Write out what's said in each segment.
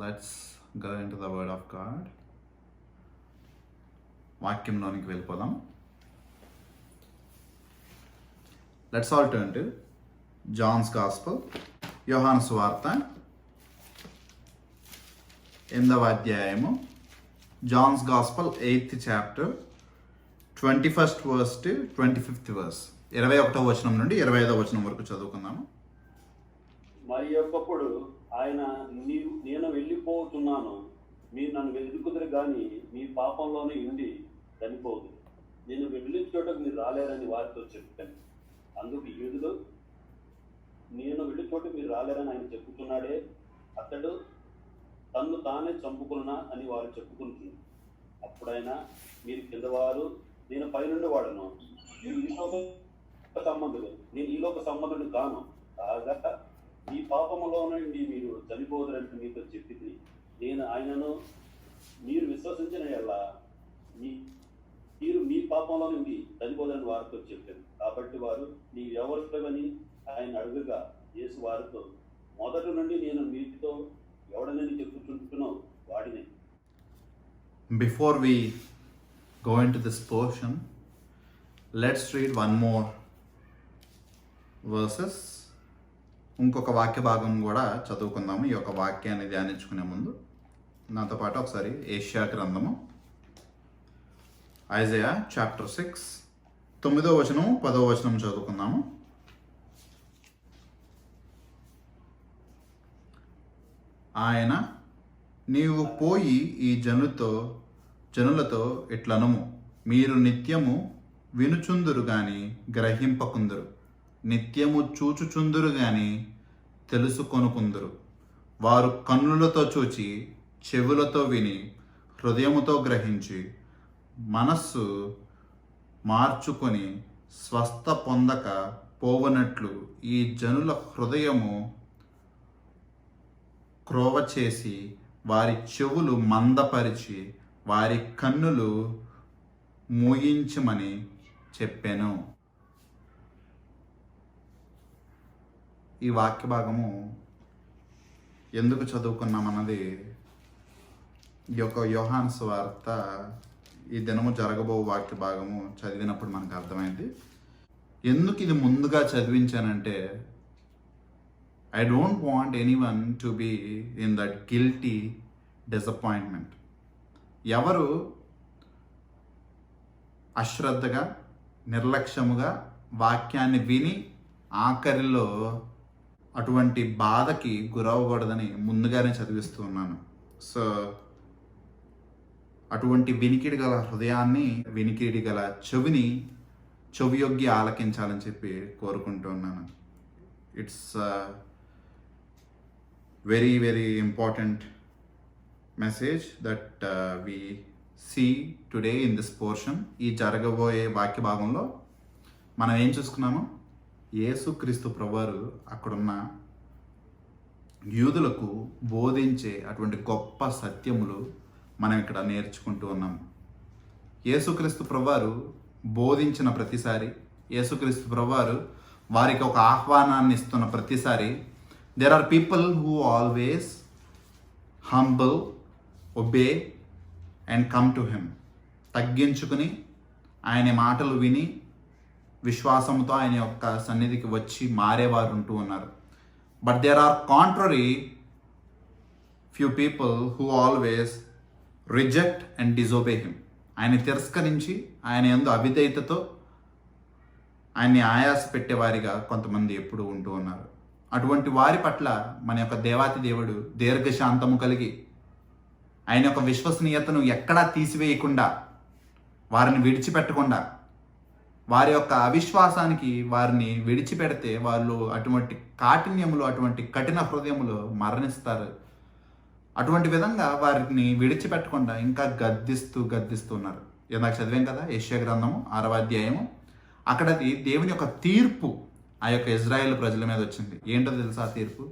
Let's go into the Word of God. వాక్యంలోనికి వెళ్ళిపోదాం. Let's all turn to John's Gospel, యోహాను సువార్త 8వ అధ్యాయము, John's Gospel 8th chapter, 21st verse to 25th verse. 21వ వచనం నుండి 25వ వచనం వరకు చదువుకుందాము. మరి ఒకప్పుడు ఆయన నేను వెళ్ళిపోతున్నాను, మీరు నన్ను వెతుకుదురు గాని మీ పాపంలోనే ఉండి చనిపోదు, నేను వెళ్ళిన చోటకు మీరు రాలేరని వారితో చెప్పాను. అందుకు యూదులు, నేను వెళ్ళి చోటకు మీరు రాలేరని ఆయన చెప్పుతున్నాడే, అతడు తన్ను తానే చంపుకున్నా అని వారు చెప్పుకుంటున్నారు. అప్పుడైనా మీరు కిందవారు, నేను పైనుండి వాడను, మీరు ఈ లోక సంబంధులు, నేను ఈ లోక సంబంధుడు కాను, కాగా ఈ పాపములో నుండి మీరు చనిపోదురంటే మీతో చెప్పింది. నేను ఆయనను మీరు విశ్వసించిన ఎలా మీరు మీ పాపంలో నుండి చనిపోదని వారితో చెప్పారు. కాబట్టి వారు నీవెవరివని ఆయన అడుగుగా యేసు వారితో, మొదటి నుండి నేను మీతో ఎవడనని చెప్పుకుంటున్నావు వాడిని. Before we go into this portion, let's read one more verses. ఇంకొక వాక్య భాగం కూడా చదువుకుందాము. ఈ యొక్క వాక్యాన్ని ధ్యానించుకునే ముందు నాతో పాటు ఒకసారి ఏషియా గ్రంథము, ఐజయా చాప్టర్ 6 9వ వచనం 10వ వచనం చదువుకుందాము. ఆయన, నీవు పోయి ఈ జనులతో ఇట్లనము, మీరు నిత్యము వినుచుందురు గాని గ్రహింపకుందురు, నిత్యము చూచుచుందురు గాని తెలుసుకొనుకుందురు. వారు కన్నులతో చూచి, చెవులతో విని, హృదయముతో గ్రహించి, మనస్సు మార్చుకొని స్వస్థ పొందక పోవనట్లు ఈ జనుల హృదయము క్రోవ చేసి, వారి చెవులు మందపరిచి, వారి కన్నులు మూయించమని చెప్పాను. ఈ వాక్య భాగము ఎందుకు చదువుకున్నామన్నది ఈ యొక్క యోహాను సువార్త ఈ దినము జరగబో వాక్య భాగము చదివినప్పుడు మనకు అర్థమైంది. ఎందుకు ఇది ముందుగా చదివించానంటే, I don't want anyone to be in that guilty disappointment. ఎవరు అశ్రద్ధగా నిర్లక్ష్యముగా వాక్యాన్ని విని ఆఖరిలో అటువంటి బాధకి గురవ్వకూడదని ముందుగానే చదివిస్తూ ఉన్నాను. సో అటువంటి వినికిడి గల హృదయాన్ని, వినికిడి గల చెవియొగ్గి ఆలకించాలని చెప్పి కోరుకుంటూ ఉన్నాను. It's very very important message that we see today in this portion. ఈ జరగబోయే వాక్య భాగంలో మనం ఏం చూసుకున్నాము? యేసుక్రీస్తు ప్రభువారు అక్కడున్న యూదులకు బోధించే అటువంటి గొప్ప సత్యములు మనం ఇక్కడ నేర్చుకుంటూ ఉన్నాము. యేసుక్రీస్తు ప్రభువారు బోధించిన ప్రతిసారి, యేసుక్రీస్తు ప్రభువారు వారికి ఒక ఆహ్వానాన్ని ఇస్తున్న ప్రతిసారి, there are people who always humble, obey and come to him. తగ్గించుకుని ఆయన మాటలు విని విశ్వాసంతో ఆయన యొక్క సన్నిధికి వచ్చి మారేవారు ఉంటూ ఉన్నారు. But there are contrary few people who always reject and disobey him. ఆయన తిరస్కరించి ఆయన యందు అవిధేయతతో ఆయన్ని ఆయాస పెట్టేవారిగా కొంతమంది ఎప్పుడు ఉంటూ ఉన్నారు. అటువంటి వారి పట్ల మన యొక్క దేవాతి దేవుడు దీర్ఘశాంతము కలిగి ఆయన యొక్క విశ్వసనీయతను ఎక్కడా తీసివేయకుండా, వారిని విడిచిపెట్టకుండా, వారి యొక్క అవిశ్వాసానికి వారిని విడిచిపెడితే వాళ్ళు అటువంటి కాఠిన్యములు, అటువంటి కఠిన హృదయములు మరణిస్తారు. అటువంటి విధంగా వారిని విడిచిపెట్టకుండా ఇంకా గద్దిస్తూ ఉన్నారు. ఇందాక చదివాం కదా యెషయా గ్రంథము 6వ అధ్యాయము. అక్కడది దేవుని యొక్క తీర్పు ఆ యొక్క ఇజ్రాయేల్ ప్రజల మీద వచ్చింది. ఏంటో తెలుసా ఆ తీర్పు?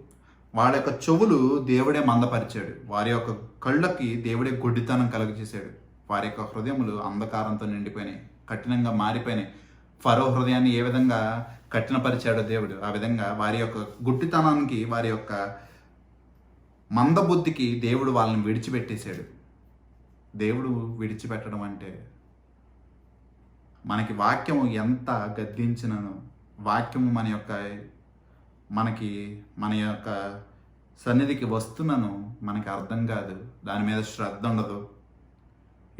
వాళ్ళ యొక్క చెవులు దేవుడే మందపరిచాడు, వారి యొక్క కళ్ళకి దేవుడే గుడ్డితనం కలుగజేశాడు, వారి యొక్క హృదయములు అంధకారంతో నిండిపోయినాయి, కఠినంగా మారిపోయినాయి. ఫరో హృదయాన్ని ఏ విధంగా కఠినపరిచాడో దేవుడు, ఆ విధంగా వారి యొక్క గుడ్డితనానికి, వారి యొక్క మందబుద్ధికి దేవుడు వాళ్ళని విడిచిపెట్టేశాడు. దేవుడు విడిచిపెట్టడం అంటే మనకి వాక్యము ఎంత గద్దించినను, వాక్యము మన యొక్క సన్నిధికి వస్తున్నను మనకి అర్థం కాదు, దాని మీద శ్రద్ధ ఉండదు,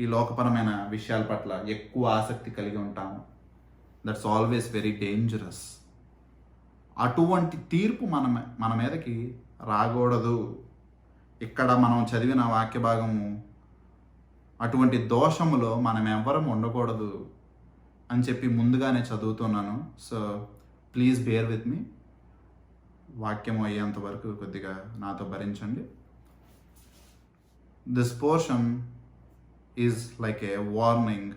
ఈ లోకపరమైన విషయాల పట్ల ఎక్కువ ఆసక్తి కలిగి ఉంటాము. That's always very dangerous. అటువంటి తీర్పు మన మీదకి రాకూడదు. ఇక్కడ మనం చదివిన వాక్య భాగము అటువంటి దోషములో మనం ఎవ్వరం ఉండకూడదు అని చెప్పి ముందుగానే చదువుతున్నాను. So please bear with me. వాక్యం అయ్యేంత వరకు కొద్దిగా నాతో భరించండి. This portion is like a warning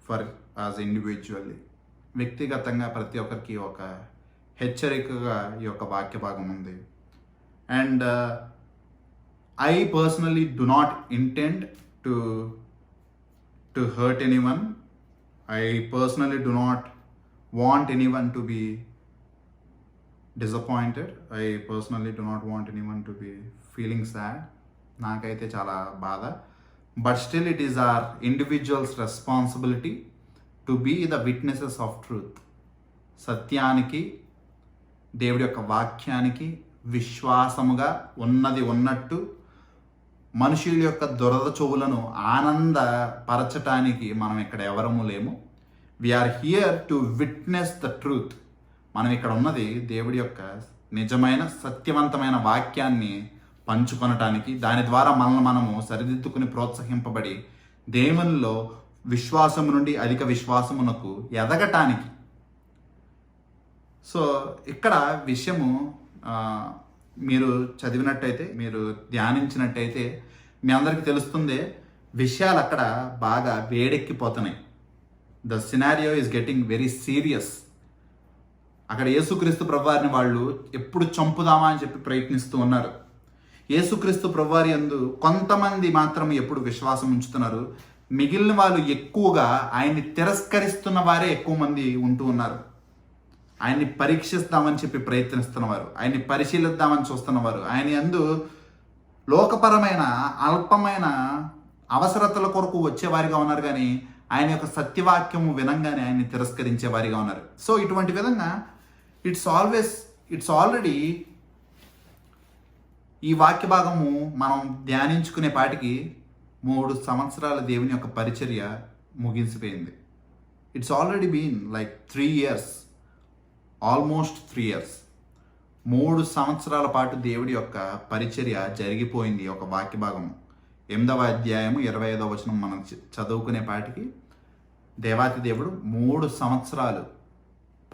for us individually. వ్యక్తిగతంగా ప్రతి ఒక్కరికి ఒక హెచ్చరికగా ఈ యొక్క వాక్య భాగం ఉంది. And I personally do not intend to hurt anyone. I personally do not want anyone to be disappointed. I personally do not want anyone to be feeling sad. నాకైతే చాలా బాధ. But still it is our individual's responsibility to be the witnesses of truth. సత్యానికి, దేవుడి యొక్క వాక్యానికి విశ్వాసముగా ఉన్నది ఉన్నట్టు మనుషుల యొక్క దురద చెవులను ఆనందపరచటానికి మనం ఇక్కడ ఎవరము లేము. We are here to witness the truth. మనం ఇక్కడ ఉన్నది దేవుడి యొక్క నిజమైన సత్యవంతమైన వాక్యాన్ని పంచుకొనటానికి, దాని ద్వారా మనము సరిదిద్దుకుని ప్రోత్సహింపబడి దేవునిలో విశ్వాసము నుండి అధిక విశ్వాసమునకు ఎదగటానికి. సో ఇక్కడ విషయము మీరు చదివినట్టయితే, మీరు ధ్యానించినట్టయితే మీ అందరికీ తెలుస్తుంది, విషయాలు అక్కడ బాగా వేడెక్కిపోతున్నాయి. The scenario is getting very serious. అక్కడ యేసుక్రీస్తు ప్రభువారిని వాళ్ళు ఎప్పుడు చంపుదామా అని చెప్పి ప్రయత్నిస్తూ ఉన్నారు. యేసుక్రీస్తు ప్రభువారి యందు కొంతమంది మాత్రం ఎప్పుడు విశ్వాసం ఉంచుతున్నారు, మిగిలిన వాళ్ళు ఎక్కువగా ఆయన్ని తిరస్కరిస్తున్న వారే ఎక్కువ మంది ఉంటూ ఉన్నారు. ఆయన్ని పరీక్షిస్తామని చెప్పి ప్రయత్నిస్తున్నవారు, ఆయన్ని పరిశీలిద్దామని చూస్తున్నవారు, ఆయన యందు లోకపరమైన అల్పమైన అవసరతల కొరకు వచ్చేవారిగా ఉన్నారు, కానీ ఆయన యొక్క సత్యవాక్యము వినంగానే ఆయన్ని తిరస్కరించేవారిగా ఉన్నారు. సో ఇటువంటి విధంగా ఇట్స్ ఆల్రెడీ ఈ వాక్య భాగము మనం ధ్యానించుకునే పాటికి 3 సంవత్సరాల దేవుని యొక్క పరిచర్య ముగిసిపోయింది. It's already been like 3 years, almost 3 years. 3 సంవత్సరాల పాటు దేవుడి యొక్క పరిచర్య జరిగిపోయింది. ఒక వాక్య భాగము 8వ అధ్యాయము 25వ వచనం మనం చదువుకునే పాటికి దేవాతి దేవుడు 3 సంవత్సరాలు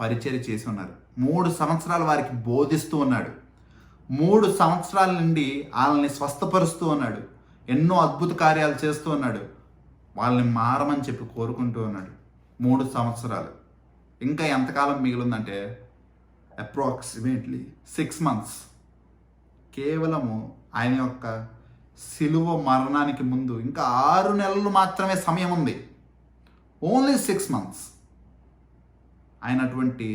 పరిచర్య చేసి ఉన్నారు. 3 సంవత్సరాలు వారికి బోధిస్తూ ఉన్నాడు. 3 సంవత్సరాల నుండి వాళ్ళని స్వస్థపరుస్తూ ఉన్నాడు. ఎన్నో అద్భుత కార్యాలు చేస్తూ ఉన్నాడు. వాళ్ళని మారమని చెప్పి కోరుకుంటూ ఉన్నాడు. 3 సంవత్సరాలు. ఇంకా ఎంతకాలం మిగిలిందంటే అప్రాక్సిమేట్లీ 6 months. కేవలము ఆయన యొక్క సిలువ మరణానికి ముందు ఇంకా 6 నెలలు మాత్రమే సమయం ఉంది. Only 6 months. ఆయన అటువంటి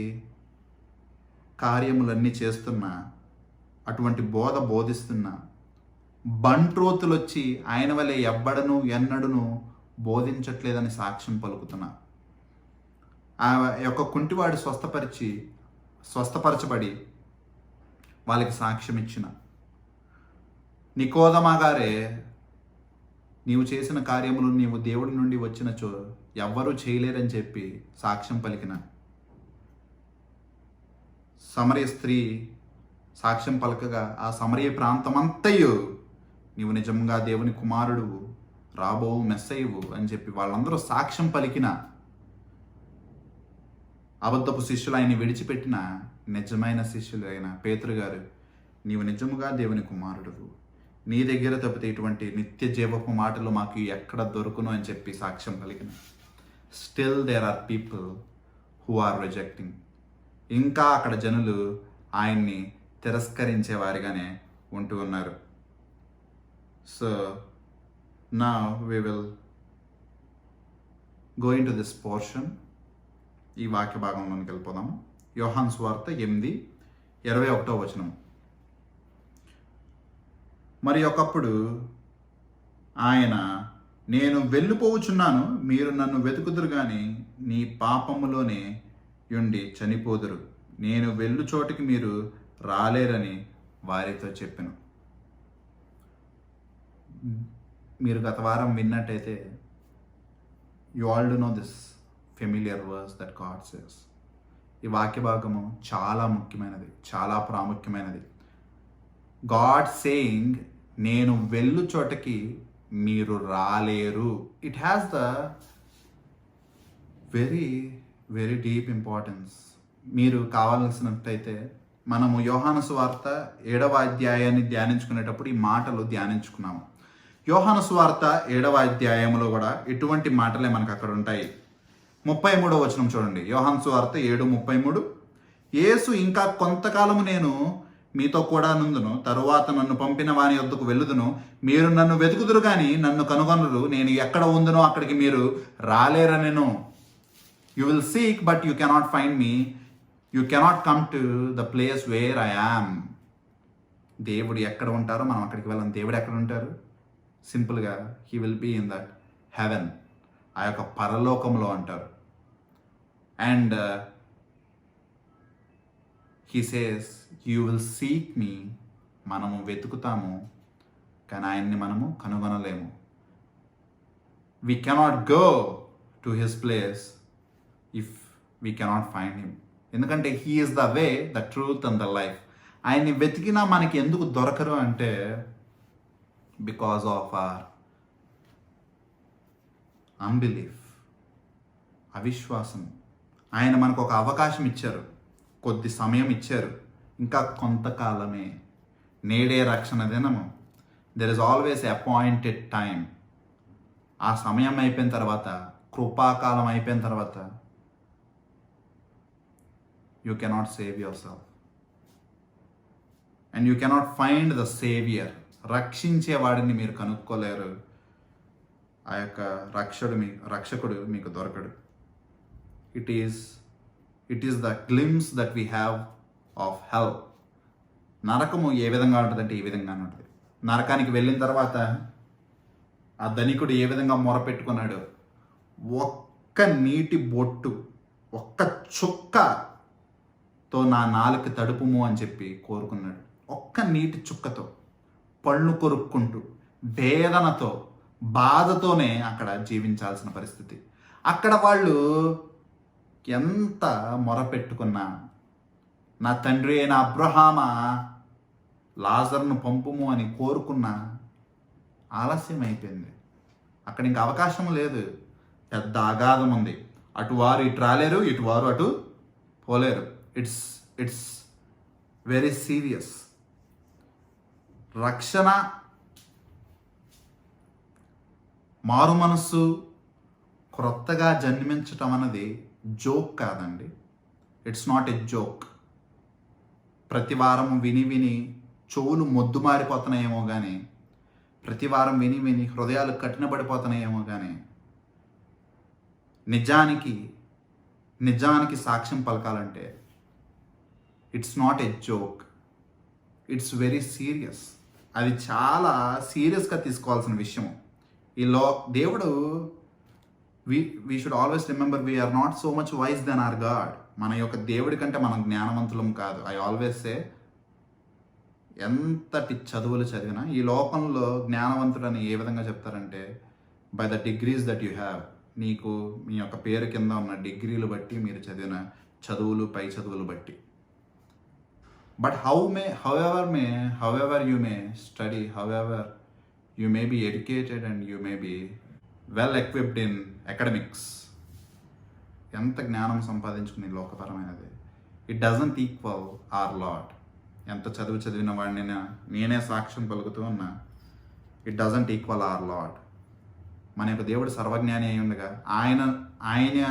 కార్యములన్నీ చేస్తున్నా, అటువంటి బోధిస్తున్నా, బంట్రోతులు వచ్చి ఆయన వలె ఎవ్వడను ఎన్నడను బోధించట్లేదని సాక్ష్యం పలుకుతున్నా, ఆ యొక్క కుంటివాడు స్వస్థపరచబడి వాళ్ళకి సాక్ష్యం ఇచ్చిన నికోదమా గారే, నీవు చేసిన కార్యములు నీవు దేవుడి నుండి వచ్చినచో ఎవ్వరూ చేయలేరని చెప్పి సాక్ష్యం పలికిన సమరయ స్త్రీ సాక్ష్యం పలకగా ఆ సమరయ ప్రాంతమంతయు నీవు నిజంగా దేవుని కుమారుడు, రాబో మెస్సయ్యవు అని చెప్పి వాళ్ళందరూ సాక్ష్యం పలికిన అబద్ధపు శిష్యులు ఆయన్ని విడిచిపెట్టిన నిజమైన శిష్యులు అయిన పేతురు గారు, నీవు నిజముగా దేవుని కుమారుడువు, నీ దగ్గర తప్పితే ఇటువంటి నిత్య జీవపు మాటలు మాకు ఎక్కడ దొరుకును అని చెప్పి సాక్ష్యం పలికిన. Still there are people who are rejecting. ఇంకా అక్కడ జనులు ఆయన్ని తిరస్కరించే వారిగానే ఉంటూ ఉన్నారు. So now we will go into this portion. ఈ వాక్య భాగంలోనికి వెళ్ళిపోదాము. యోహాను సువార్త 8:21. మరి ఒకప్పుడు ఆయన, నేను వెళ్ళిపోవచ్చున్నాను, మీరు నన్ను వెతుకుదురు కానీ నీ పాపములోనే ఉండి చనిపోదురు, నేను వెళ్ళు చోటికి మీరు రాలేరని వారితో చెప్పాను. మీరు గత వారం విన్నట్టయితే you all do know this familiar verse that God says. ఈ వాక్య భాగము చాలా ముఖ్యమైనది, చాలా ప్రాముఖ్యమైనది. గాడ్ సేయింగ్, నేను వెళ్ళు చోటకి మీరు రాలేరు. It has the very very deep importance. మీరు కావాల్సినట్టయితే మనము యోహాను సువార్త 7వ అధ్యాయాన్ని ధ్యానించుకునేటప్పుడు ఈ మాటలు ధ్యానించుకున్నాము. యోహాను సువార్త 7వ అధ్యాయంలో కూడా ఇటువంటి మాటలే మనకు అక్కడ ఉంటాయి. 33వ వచనం చూడండి. యోహాను సువార్త 7:33. యేసు, ఇంకా కొంతకాలము నేను మీతో కూడా నుందును, తరువాత నన్ను పంపిన వాని యొద్దకు వెళ్ళుదును, మీరు నన్ను వెతుకుదురు కానీ నన్ను కనుగొనరు, నేను ఎక్కడ ఉందునో అక్కడికి మీరు రాలేరనెను. You will seek but you cannot find me, you cannot come to the place where I am. దేవుడు ఎక్కడ ఉంటారో మనం అక్కడికి వెళ్ళాం. దేవుడు ఎక్కడ ఉంటారు? సింపుల్గా, he will be in that heaven, ఆ యొక్క పరలోకంలో అంటారు. And he says, you will seek me. మనము వెతుకుతాము కానీ ఆయన్ని మనము కనుగొనలేము. We cannot go to his place if we cannot find him. ఎందుకంటే he is the way, the truth and the life. ఆయన్ని వెతికినా మనకి ఎందుకు దొరకరు అంటే బికాస్ ఆఫ్ అవర్ అన్బిలీఫ్, అవిశ్వాసం. ఆయన మనకు ఒక అవకాశం ఇచ్చారు, కొద్ది సమయం ఇచ్చారు, ఇంకా కొంతకాలమే, నేడే రక్షణ దినము. There is always appointed time. ఆ సమయం అయిపోయిన తర్వాత, కృపాకాలం అయిపోయిన తర్వాత you cannot save yourself and you cannot find the saviour. రక్షించేవాడిని మీరు కనుక్కోలేరు. ఆ యొక్క రక్షకుడు మీకు దొరకడు. It is the glimpse that we have of hell. నరకము ఏ విధంగా ఉంటుందంటే ఈ విధంగా ఉంటుంది. నరకానికి వెళ్ళిన తర్వాత ఆ ధనికుడు ఏ విధంగా మొరపెట్టుకున్నాడు? ఒక్క నీటి బొట్టు, ఒక్క చుక్కతో నా నాలుక తడుపుము అని చెప్పి కోరుకున్నాడు. ఒక్క నీటి చుక్కతో, పళ్ళు కొరుక్కుంటూ, వేదనతో, బాధతోనే అక్కడ జీవించాల్సిన పరిస్థితి. అక్కడ వాళ్ళు ఎంత మొరపెట్టుకున్నా, నా తండ్రి అయిన అబ్రహామా లాజర్ను పంపుము అని కోరుకున్నా ఆలస్యం అయిపోయింది. అక్కడ ఇంకా అవకాశం లేదు. పెద్ద అగాధం ఉంది. అటువారు ఇటు రాలేరు, ఇటువారు అటు పోలేరు. It's very serious. రక్షణ, మారు మనస్సు, క్రొత్తగా జన్మించటం అన్నది జోక్ కాదండి. It's not a joke. ప్రతి వారం విని చెవులు మొద్దు మారిపోతున్నాయేమో కానీ, ప్రతి వారం విని హృదయాలు కఠినపడిపోతున్నాయేమో కానీ, నిజానికి సాక్ష్యం పలకాలంటే it's not a joke. It's very serious. అది చాలా సీరియస్గా తీసుకోవాల్సిన విషయం. దేవుడు, we should always remember we are not so much wise then our God. మన యొక్క దేవుడి కంటే మనం జ్ఞానవంతులం కాదు. ఐ ఆల్వేస్ సే, ఎంతటి చదువులు చదివినా ఈ లోకంలో జ్ఞానవంతుడని ఏ విధంగా చెప్తారంటే, by the degrees that you have. నీకు మీ యొక్క పేరు కింద ఉన్న డిగ్రీలు బట్టి, మీరు చదివిన చదువులు, పై చదువులు బట్టి. But however you may study, however you may be educated and you may be well equipped in academics, ఎంత జ్ఞానం సంపాదించుకుని లోకపరమైనది, it doesn't equal our Lord. ఎంత చదివిన వాడిని నేనే సాక్ష్యం పలుకుతూ ఉన్నా, it doesn't equal our Lord. మన యొక్క దేవుడు సర్వజ్ఞాని అయి ఉండగా ఆయన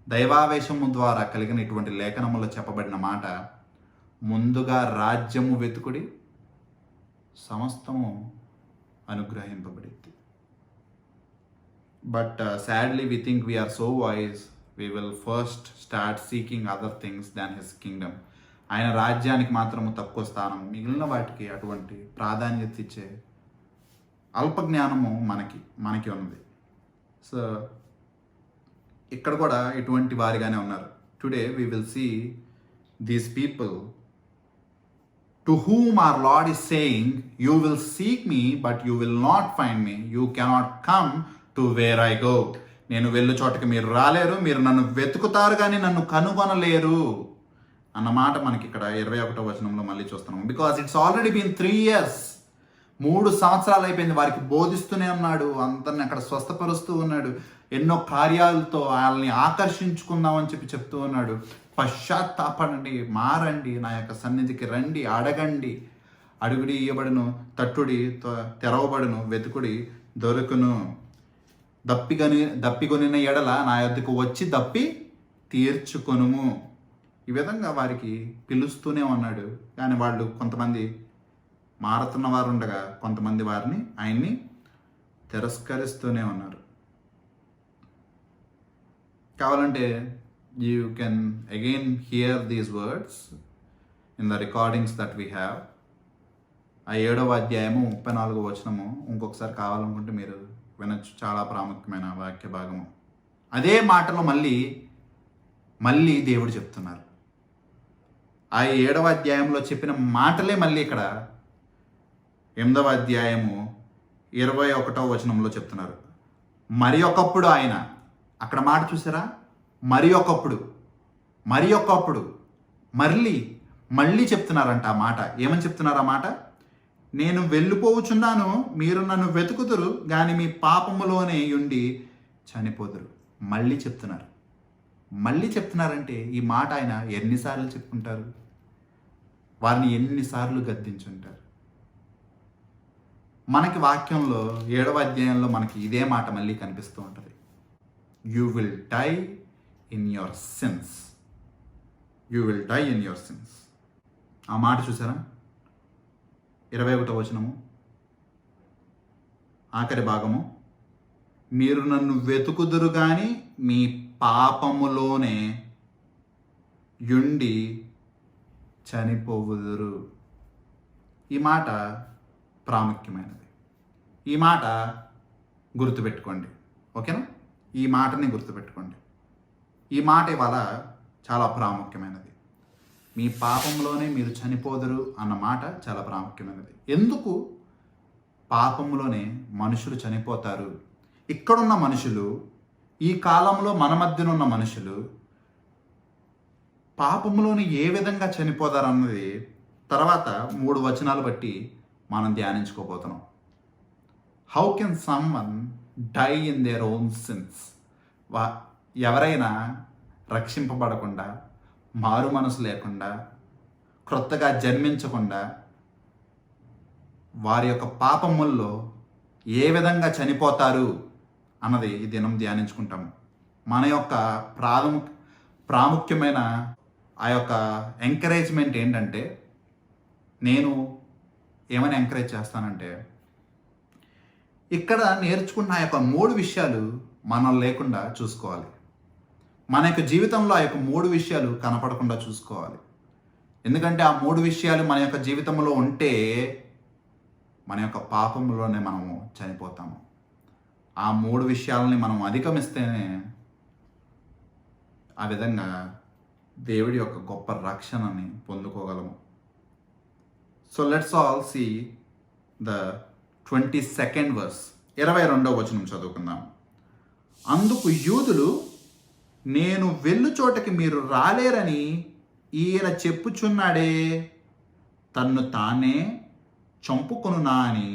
దైవావేశము ద్వారా కలిగిన ఇటువంటి లేఖనములో చెప్పబడిన మాట, ముందుగా రాజ్యము వెతుకుడి, సమస్తము అనుగ్రహింపబడింది. But sadly we think we are so wise, we will first start seeking other things than his kingdom. ఆయన రాజ్యానికి మాత్రము తక్కువ స్థానం, మిగిలిన వాటికి అటువంటి ప్రాధాన్యత ఇచ్చే అల్ప జ్ఞానము మనకి ఉన్నది. సో ఇక్కడ కూడా ఇటువంటి వారిగానే ఉన్నారు. Today we will see these people to whom our Lord is saying, you will seek me but you will not find me, you cannot come to where I go. నేను వెళ్ళు చోటకి మీరు రాలేరు, మీరు నన్ను వెతుకుతారు కానీ నన్ను కనుగొనలేరు అన్న మాట మనకి ఇక్కడ 21వ వచనంలో మళ్ళీ చూస్తున్నాం. Because it's already been 3 years, 3 సంవత్సరాలు అయిపోయింది. వారికి బోధిస్తూనే ఉన్నాడు, అందరిని అక్కడ స్వస్థపరుస్తూ ఉన్నాడు, ఎన్నో కార్యాలతో వాళ్ళని ఆకర్షించుకుందామని చెప్తూ ఉన్నాడు. పశ్చాత్తాపడండి, మారండి, నా యొక్క సన్నిధికి రండి, అడగండి, అడుగుడి ఇయ్యబడును, తట్టుడి తెరవబడును, వెతుకుడి దొరుకును, దప్పికొనిన ఎడల నా యొద్దకు వచ్చి దప్పి తీర్చుకొనుము. ఈ విధంగా వారికి పిలుస్తూనే ఉన్నాడు. కానీ వాళ్ళు కొంతమంది మారుతున్న వారు ఉండగా కొంతమంది ఆయన్ని తిరస్కరిస్తూనే ఉన్నారు. కావాలంటే you can again hear these words in the recordings that we have. ఆ 7వ అధ్యాయము 34వ వచనము ఇంకొకసారి కావాలనుకుంటే మీరు వినొచ్చు. చాలా ప్రాముఖ్యమైన వాక్య భాగము. అదే మాటలు మళ్ళీ దేవుడు చెప్తున్నారు. ఆ 7వ అధ్యాయంలో చెప్పిన మాటలే మళ్ళీ ఇక్కడ 8వ అధ్యాయము 21వ వచనంలో చెప్తున్నారు. మరి ఒకప్పుడు ఆయన, అక్కడ మాట చూసారా, మరి ఒకప్పుడు మళ్ళీ చెప్తున్నారంట ఆ మాట. ఏమని చెప్తున్నారు ఆ మాట? నేను వెళ్ళిపోవచ్చున్నాను, మీరు నన్ను వెతుకుదురు కానీ మీ పాపములోనే ఉండి చనిపోదురు. మళ్ళీ చెప్తున్నారంటే ఈ మాట ఆయన ఎన్నిసార్లు చెప్పుకుంటారు? వారిని ఎన్నిసార్లు గద్దించుంటారు? మనకి వాక్యంలో 7వ అధ్యాయంలో మనకి ఇదే మాట మళ్ళీ కనిపిస్తూ ఉంటుంది. You will die in your sins. ఆ మాట చూసారా? 21వ వచనము ఆఖరి భాగము, మీరు నన్ను వెతుకుదురు కానీ మీ పాపములోనే యుండి చనిపోవుదురు. ఈ మాట ప్రాముఖ్యమైనది. ఈ మాట గుర్తుపెట్టుకోండి, ఓకేనా? ఈ మాటని గుర్తుపెట్టుకోండి. ఈ మాట ఇవాళ చాలా ప్రాముఖ్యమైనది. మీ పాపంలోనే మీరు చనిపోదురు అన్న మాట చాలా ప్రాముఖ్యమైనది. ఎందుకు పాపంలోనే మనుషులు చనిపోతారు? ఇక్కడున్న మనుషులు, ఈ కాలంలో మన మధ్యన ఉన్న మనుషులు పాపంలోని ఏ విధంగా చనిపోతారు అన్నది తర్వాత 3 వచనాలు బట్టి మనం ధ్యానించుకోబోతున్నాం. How can someone die in their own sins? ఎవరైనా రక్షింపబడకుండా, మారు మనసు లేకుండా, క్రొత్తగా జన్మించకుండా వారి యొక్క పాపముల్లో ఏ విధంగా చనిపోతారు అన్నది ఈ దినం ధ్యానించుకుంటాము. మన యొక్క ప్రాముఖ్యమైన ఆ యొక్క ఎంకరేజ్మెంట్ ఏంటంటే, నేను ఏమని ఎంకరేజ్ చేస్తానంటే, ఇక్కడ నేర్చుకున్న ఆ యొక్క 3 విషయాలు మనం లేకుండా చూసుకోవాలి. మన యొక్క జీవితంలో ఆ యొక్క 3 విషయాలు కనపడకుండా చూసుకోవాలి. ఎందుకంటే ఆ 3 విషయాలు మన యొక్క జీవితంలో ఉంటే మన యొక్క పాపంలోనే మనము చనిపోతాము. ఆ 3 విషయాలని మనం అధిగమిస్తేనే ఆ విధంగా దేవుడి యొక్క గొప్ప రక్షణని పొందుకోగలము. So let's all see the 22nd verse. 22వ వచనం చదువుకుందాం. అందుకు యూదులు, నేను వెళ్ళు చోటకి మీరు రాలేరని ఈయన చెప్పుచున్నాడే, తన్ను తానే చంపుకొనునా అని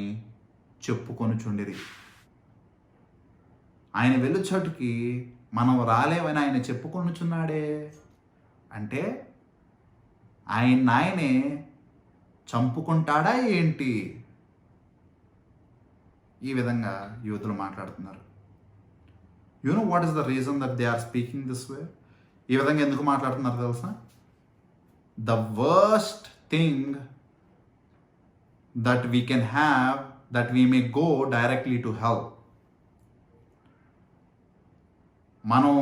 చెప్పుకొనుచుండిరి. ఆయన వెళ్ళు చోటుకి మనం రాలేవని ఆయన చెప్పుకొనుచున్నాడే అంటే ఆయనే చంపుకుంటాడా ఏంటి? ఈ విధంగా యూదులు మాట్లాడుతున్నారు. You know what is the reason that they are speaking this way? ఈ విధంగా ఎందుకు మాట్లాడుతున్నారు తెలుసా? The worst thing that we can have, that we may go directly to hell. మనం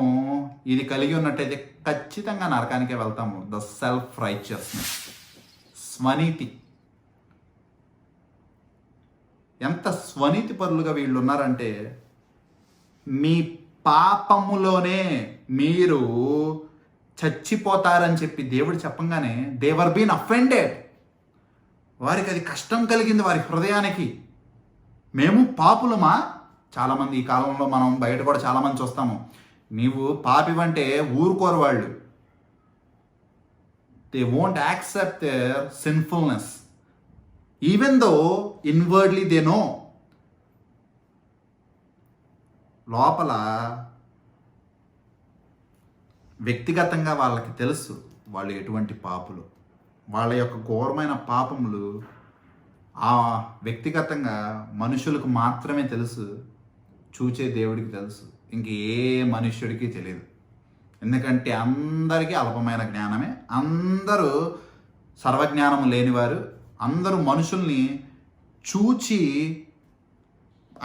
ఇది కలిగి ఉన్నట్టయితే ఖచ్చితంగా నరకానికే వెళ్తాము. ద సెల్ఫ్ రైచియస్నెస్, స్వనీతి. ఎంత స్వనీతి పరులుగా వీళ్ళు ఉన్నారంటే, మీ పాపములోనే మీరు చచ్చిపోతారని చెప్పి దేవుడు చెప్పంగానే దే వర్ బీన్ అఫెండెడ్. వారికి అది కష్టం కలిగింది, వారి హృదయానికి. మేము పాపులమా? చాలామంది ఈ కాలంలో మనం బయట కూడా చాలామంది చూస్తాము, నీవు పాపివంటే ఊరుకోరు వాళ్ళు. They won't accept their sinfulness even though inwardly they know. లోపల వ్యక్తిగతంగా వాళ్ళకి తెలుసు వాళ్ళు ఎటువంటి పాపులు. వాళ్ళ యొక్క ఘోరమైన పాపములు ఆ వ్యక్తిగతంగా మనుషులకు మాత్రమే తెలుసు, చూచే దేవుడికి తెలుసు, ఇంక ఏ మనుష్యుడికి తెలియదు. ఎందుకంటే అందరికీ అల్పమైన జ్ఞానమే, అందరూ సర్వజ్ఞానము లేనివారు, అందరూ మనుషుల్ని చూచి,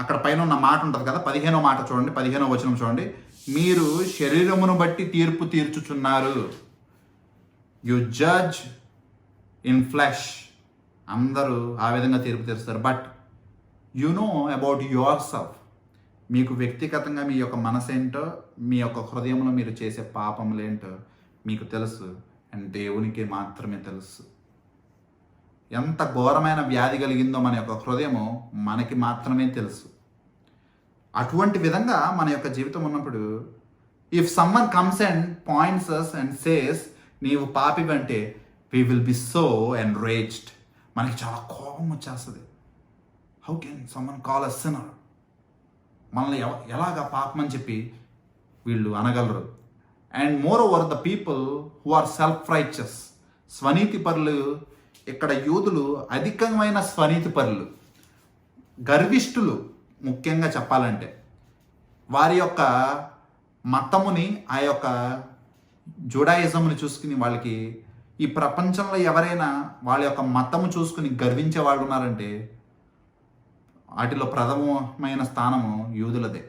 అక్కడ పైన ఉన్న మాట ఉంటుంది కదా, 15వ మాట చూడండి, 15వ వచనం చూడండి. మీరు శరీరమును బట్టి తీర్పు తీర్చుచున్నారు. You judge in flesh. అందరూ ఆ విధంగా తీర్పు తీరుస్తారు. But you know about yourself. మీకు వ్యక్తిగతంగా మీ యొక్క మనసు ఏంటో, మీ యొక్క హృదయంలో మీరు చేసే పాపములేంటో మీకు తెలుసు. అండ్ దేవునికి మాత్రమే తెలుసు. ఎంత ఘోరమైన వ్యాధి కలిగిందో మన యొక్క హృదయము మనకి మాత్రమే తెలుసు. అటువంటి విధంగా మన యొక్క జీవితం ఉన్నప్పుడు, if someone comes and points us and says నీవు పాపివంటే, we will be so enraged. మనకి చాలా కోపం వచ్చేస్తుంది. How can someone call us sinner? మనల్ని ఎలాగా పాపం అని చెప్పి వీళ్ళు అనగలరు. And moreover the people who are self righteous, స్వనీతి పరులు. ఇక్కడ యూదులు అధికమైన స్వనీతి పరులు, గర్విష్ఠులు. ముఖ్యంగా చెప్పాలంటే వారి యొక్క మతముని, ఆ యొక్క జుడాయిజంని చూసుకుని, వాళ్ళకి ఈ ప్రపంచంలో ఎవరైనా వాళ్ళ యొక్క మతము చూసుకుని గర్వించే వాళ్ళు ఉన్నారంటే వాటిలో ప్రథమమైన స్థానము యూదులదే.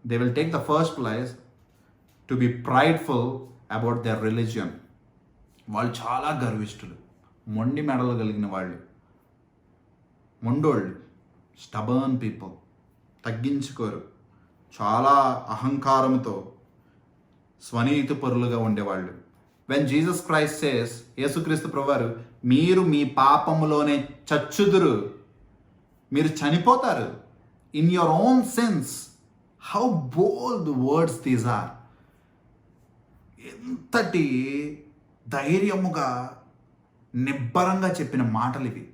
They will take the first place to be prideful about their religion. వాళ్ళు చాలా గర్విష్ఠులు, మొండి మెడలు కలిగిన వాళ్ళు, మొండోళ్ళు, స్టబర్న్ పీపుల్, తగ్గించుకోరు, చాలా అహంకారంతో స్వనీతి పరులుగా ఉండేవాళ్ళు. వెన్ జీసస్ క్రైస్ట్ సేస్, యేసుక్రీస్తు ప్రభువారు, మీరు మీ పాపములోనే చచ్చుదురు, మీరు చనిపోతారు, in your own sense. How bold words these are. ఎంతటి ధైర్యముగా నిబ్బరంగా చెప్పిన మాటలు ఇవి.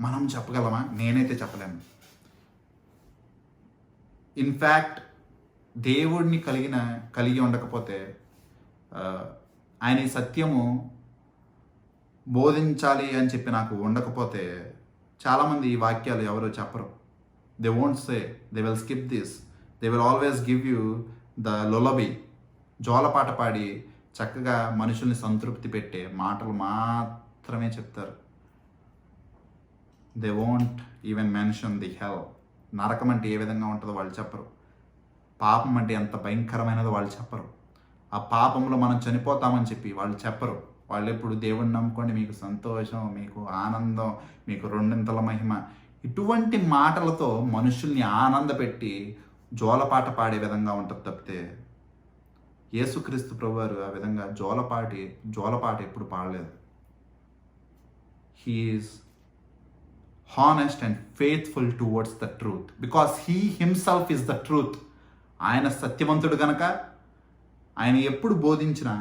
మనం చెప్పగలమా? నేనైతే చెప్పలేను. ఇన్ఫ్యాక్ట్ దేవుడిని కలిగి ఉండకపోతే, ఆయన ఈ సత్యము బోధించాలి అని చెప్పి నాకు ఉండకపోతే, చాలామంది ఈ వాక్యాలు ఎవరు చెప్పరు. They won't say, they will skip this, they will always give you the lullaby, జోలపాట పాడి చక్కగా మనుషుల్ని సంతృప్తి పెట్టే మాటలు మాత్రమే చెప్తారు. They won't even mention the hell. నరకం అంటే ఏ విధంగా ఉంటుందో వాళ్ళు చెప్పరు. పాపం అంటే ఎంత భయంకరమైనదో వాళ్ళు చెప్పరు. ఆ పాపంలో మనం చనిపోతామని చెప్పి వాళ్ళు చెప్పరు. వాళ్ళు ఎప్పుడు దేవుణ్ణి నమ్ముకోండి, మీకు సంతోషం, మీకు ఆనందం, మీకు రెండింతల మహిమ, ఇటువంటి మాటలతో మనుషుల్ని ఆనందపెట్టి జోలపాట పాడే విధంగా ఉంటుంది తప్పితే, యేసుక్రీస్తు ప్రభువారు ఆ విధంగా జోలపాట ఎప్పుడు పాడలేదు. He is honest and faithful towards the truth, because he himself is the truth. ఆయన సత్యవంతుడు గనక ఆయన ఎప్పుడు బోధించినా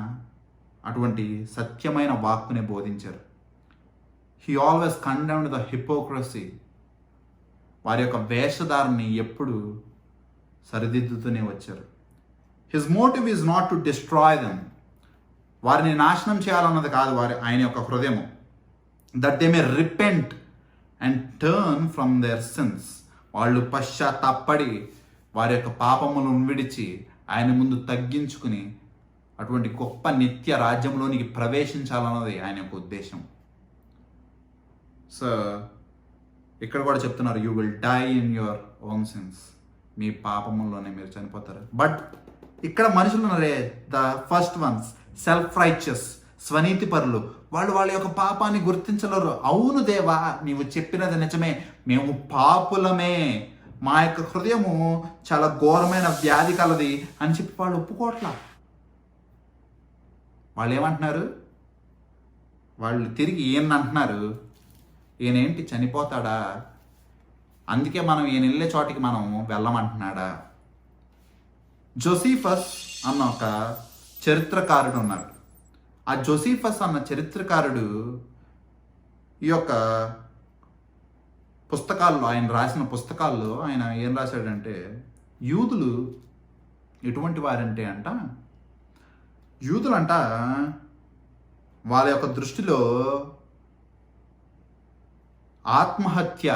అటువంటి సత్యమైన వాక్కునే బోధించారు. He always condemned the hypocrisy. వారి యొక్క వేషధారణని ఎప్పుడు సరిదిద్దుతూనే వచ్చారు. His motive is not to destroy them. వారిని నాశనం చేయాలన్నది కాదు ఆయన యొక్క హృదయము. That they may repent and turn from their sins. వాళ్ళు పశ్చాత్తాపడి వారి యొక్క పాపములను విడిచి ఆయన ముందు తగ్గించుకుని అటువంటి గొప్ప నిత్య రాజ్యంలోనికి ప్రవేశించాలన్నది ఆయన యొక్క ఉద్దేశం. సో ఇక్కడ కూడా చెప్తున్నారు, you will die in your own sins. మీ పాపముల్లోనే మీరు చనిపోతారు. బట్ ఇక్కడ మనుషులు ఉన్నారే, the first ones self righteous, స్వనీతి పరులు, వాళ్ళు వాళ్ళ యొక్క పాపాన్ని గుర్తించలేరు. అవును దేవా, నీవు చెప్పినది నిజమే, మేము పాపులమే, మా యొక్క హృదయము చాలా ఘోరమైన వ్యాధి కలది అని చెప్పి వాళ్ళు ఒప్పుకోవట్లా. వాళ్ళు ఏమంటున్నారు? వాళ్ళు తిరిగి ఈయన అంటున్నారు, ఈయనేంటి చనిపోతాడా, అందుకే మనం ఈయన వెళ్ళే చోటికి మనం వెళ్ళమంటున్నాడా. జోసిఫస్ అన్న ఒక చరిత్రకారుడు ఉన్నారు. ఆ జోసిఫస్ అన్న చరిత్రకారుడు ఈ యొక్క పుస్తకాల్లో, ఆయన రాసిన పుస్తకాల్లో ఆయన ఏం రాశాడంటే, యూదులు ఎటువంటి వారంటే యూదులంట వాళ్ళ యొక్క దృష్టిలో ఆత్మహత్య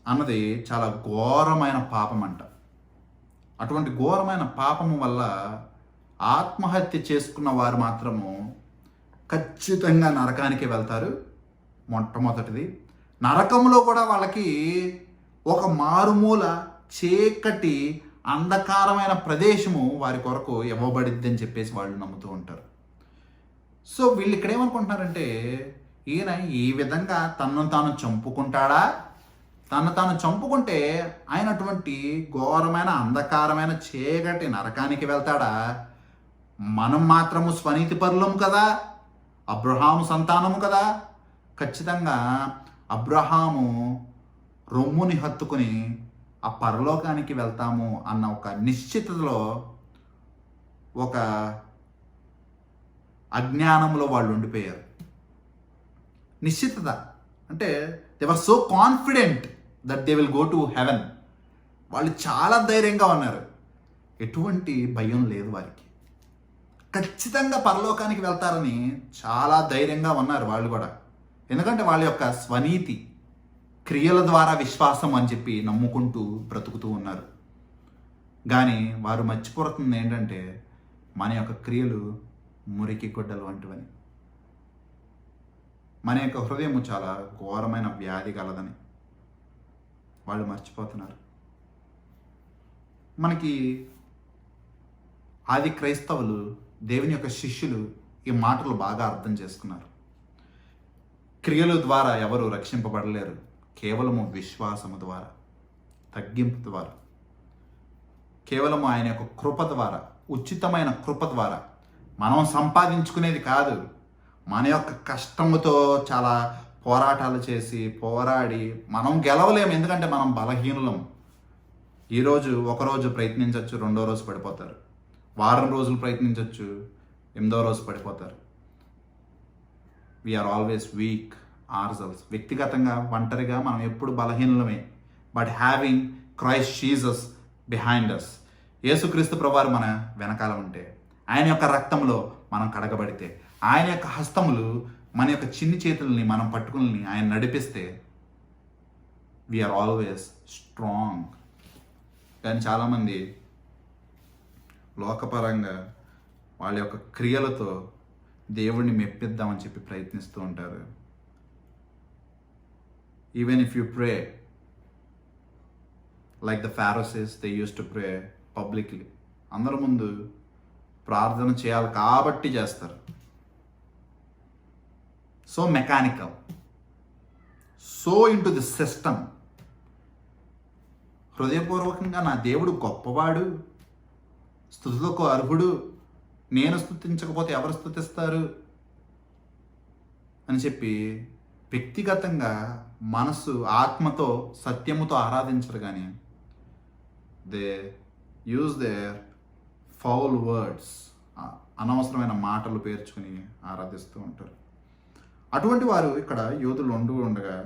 అన్నది చాలా ఘోరమైన పాపం అంట. అటువంటి ఘోరమైన పాపము వల్ల ఆత్మహత్య చేసుకున్న వారు మాత్రము ఖచ్చితంగా నరకానికి వెళ్తారు. మొట్టమొదటిది, నరకంలో కూడా వాళ్ళకి ఒక మారుమూల చీకటి అంధకారమైన ప్రదేశము వారి కొరకు ఇవ్వబడిద్ది అని చెప్పేసి వాళ్ళు నమ్ముతూ ఉంటారు. సో వీళ్ళు ఇక్కడ ఏమనుకుంటున్నారంటే, ఈయన ఈ విధంగా తనను తాను చంపుకుంటాడా, తను తాను చంపుకుంటే ఆయన అటువంటి ఘోరమైన అంధకారమైన చీకటి నరకానికి వెళ్తాడా, మనం మాత్రము స్వనీతి పరులం కదా, అబ్రహాము సంతానము కదా, ఖచ్చితంగా అబ్రహాము రొమ్ముని హత్తుకుని ఆ పరలోకానికి వెళ్తాము అన్న ఒక నిశ్చితలో, ఒక అజ్ఞానంలో వాళ్ళు ఉండిపోయారు. నిశ్చితత అంటే they were so confident that they will go to heaven. వాళ్ళు చాలా ధైర్యంగా ఉన్నారు, ఎటువంటి భయం లేదు వారికి, ఖచ్చితంగా పరలోకానికి వెళ్తారని చాలా ధైర్యంగా ఉన్నారు వాళ్ళు కూడా. ఎందుకంటే వాళ్ళ యొక్క స్వనీతి క్రియల ద్వారా విశ్వాసం అని చెప్పి నమ్ముకుంటూ బ్రతుకుతూ ఉన్నారు. కానీ వారు మర్చిపోతుంది ఏంటంటే, మన యొక్క క్రియలు మురికి గుడ్డలు వంటివని, మన యొక్క హృదయం చాలా ఘోరమైన వ్యాధి కలదని వాళ్ళు మర్చిపోతున్నారు. మనకి ఆది క్రైస్తవులు, దేవుని యొక్క శిష్యులు ఈ మాటలు బాగా అర్థం చేసుకున్నారు. క్రియల ద్వారా ఎవరు రక్షింపబడలేరు, కేవలము విశ్వాసము ద్వారా, తగ్గింపు ద్వారా, కేవలము ఆయన యొక్క కృప ద్వారా, ఉచితమైన కృప ద్వారా. మనం సంపాదించుకునేది కాదు, మన యొక్క కష్టముతో చాలా పోరాటాలు చేసి పోరాడి మనం గెలవలేము. ఎందుకంటే మనం బలహీనులం. ఈరోజు ఒకరోజు ప్రయత్నించవచ్చు, రెండో రోజు పడిపోతారు. వారం రోజులు ప్రయత్నించవచ్చు, 8వ రోజు పడిపోతారు. We are always weak ourselves. వ్యక్తిగతంగా ఒంటరిగా మనం ఎప్పుడు బలహీనమే. But having Christ Jesus behind us, యేసుక్రీస్తు ప్రభువారు మన వెనకాల ఉంటే, ఆయన యొక్క రక్తంలో మనం కడగబడితే, ఆయన యొక్క హస్తములు మన యొక్క చిన్ని చేతుల్ని మనం పట్టుకుని ఆయన నడిపిస్తే, వీఆర్ ఆల్వేస్ స్ట్రాంగ్. కానీ చాలామంది లోకపరంగా వాళ్ళ యొక్క క్రియలతో దేవుణ్ణి మెప్పిద్దామని చెప్పి ప్రయత్నిస్తూ ఉంటారు. Even if you pray like the Pharisees, they use to pray publicly. అందరి ముందు ప్రార్థన చేయాలి కాబట్టి చేస్తారు. So mechanical, so into the system. హృదయపూర్వకంగా నా దేవుడు గొప్పవాడు, స్తుతులకు అర్హుడు, నేను స్తుతించకపోతే ఎవరు స్తుతిస్తారు అని చెప్పి వ్యక్తిగతంగా మనసు ఆత్మతో సత్యముతో ఆరాధించరు. కానీ they use their foul words, అనవసరమైన మాటలు పేర్చుకుని ఆరాధిస్తూ ఉంటారు. అటువంటి వారు ఇక్కడ యోధులు ఉండగా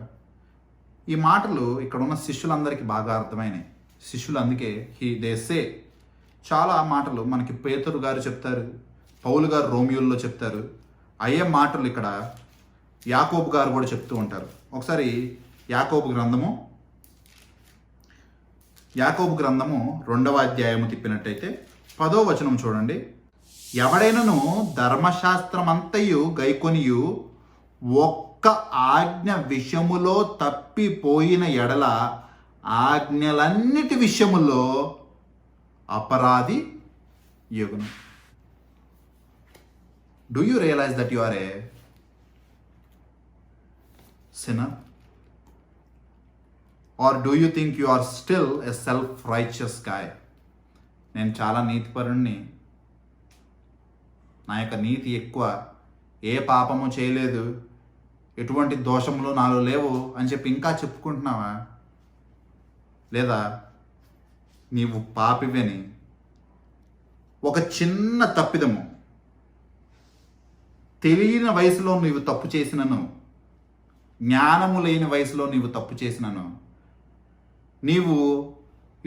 ఈ మాటలు ఇక్కడ ఉన్న శిష్యులందరికీ బాగా అర్థమైనాయి. శిష్యులు అందుకే దే సే చాలా మాటలు మనకి పేతురు గారు చెప్తారు, పౌలు గారు రోమియోల్లో చెప్తారు. అయ్యే మాటలు ఇక్కడ యాకోబు గారు కూడా చెప్తూ ఉంటారు. ఒకసారి యాకోబు గ్రంథము 2వ అధ్యాయము తిప్పినట్టయితే 10వ వచనం చూడండి. ఎవడైనను ధర్మశాస్త్రమంతయు గైకొనియు ఒక్క ఆజ్ఞ విషయములో తప్పిపోయిన ఎడల ఆజ్ఞలన్నిటి విషయములో అపరాధి యుగును. Do you realise that you are a sinner? Or do you think you are still a self-righteous guy? నేను చాలా నీతిపరుణ్ణి, నా యొక్క నీతి ఎక్కువ, ఏ పాపము చేయలేదు, ఎటువంటి దోషములు నాలో లేవు అని చెప్పి ఇంకా చెప్పుకుంటున్నావా? లేదా నీవు పాపివని ఒక చిన్న తప్పిదము, తెలియని వయసులో నీవు తప్పు చేసినను, జ్ఞానము లేని వయసులో నీవు తప్పు చేసినను, నీవు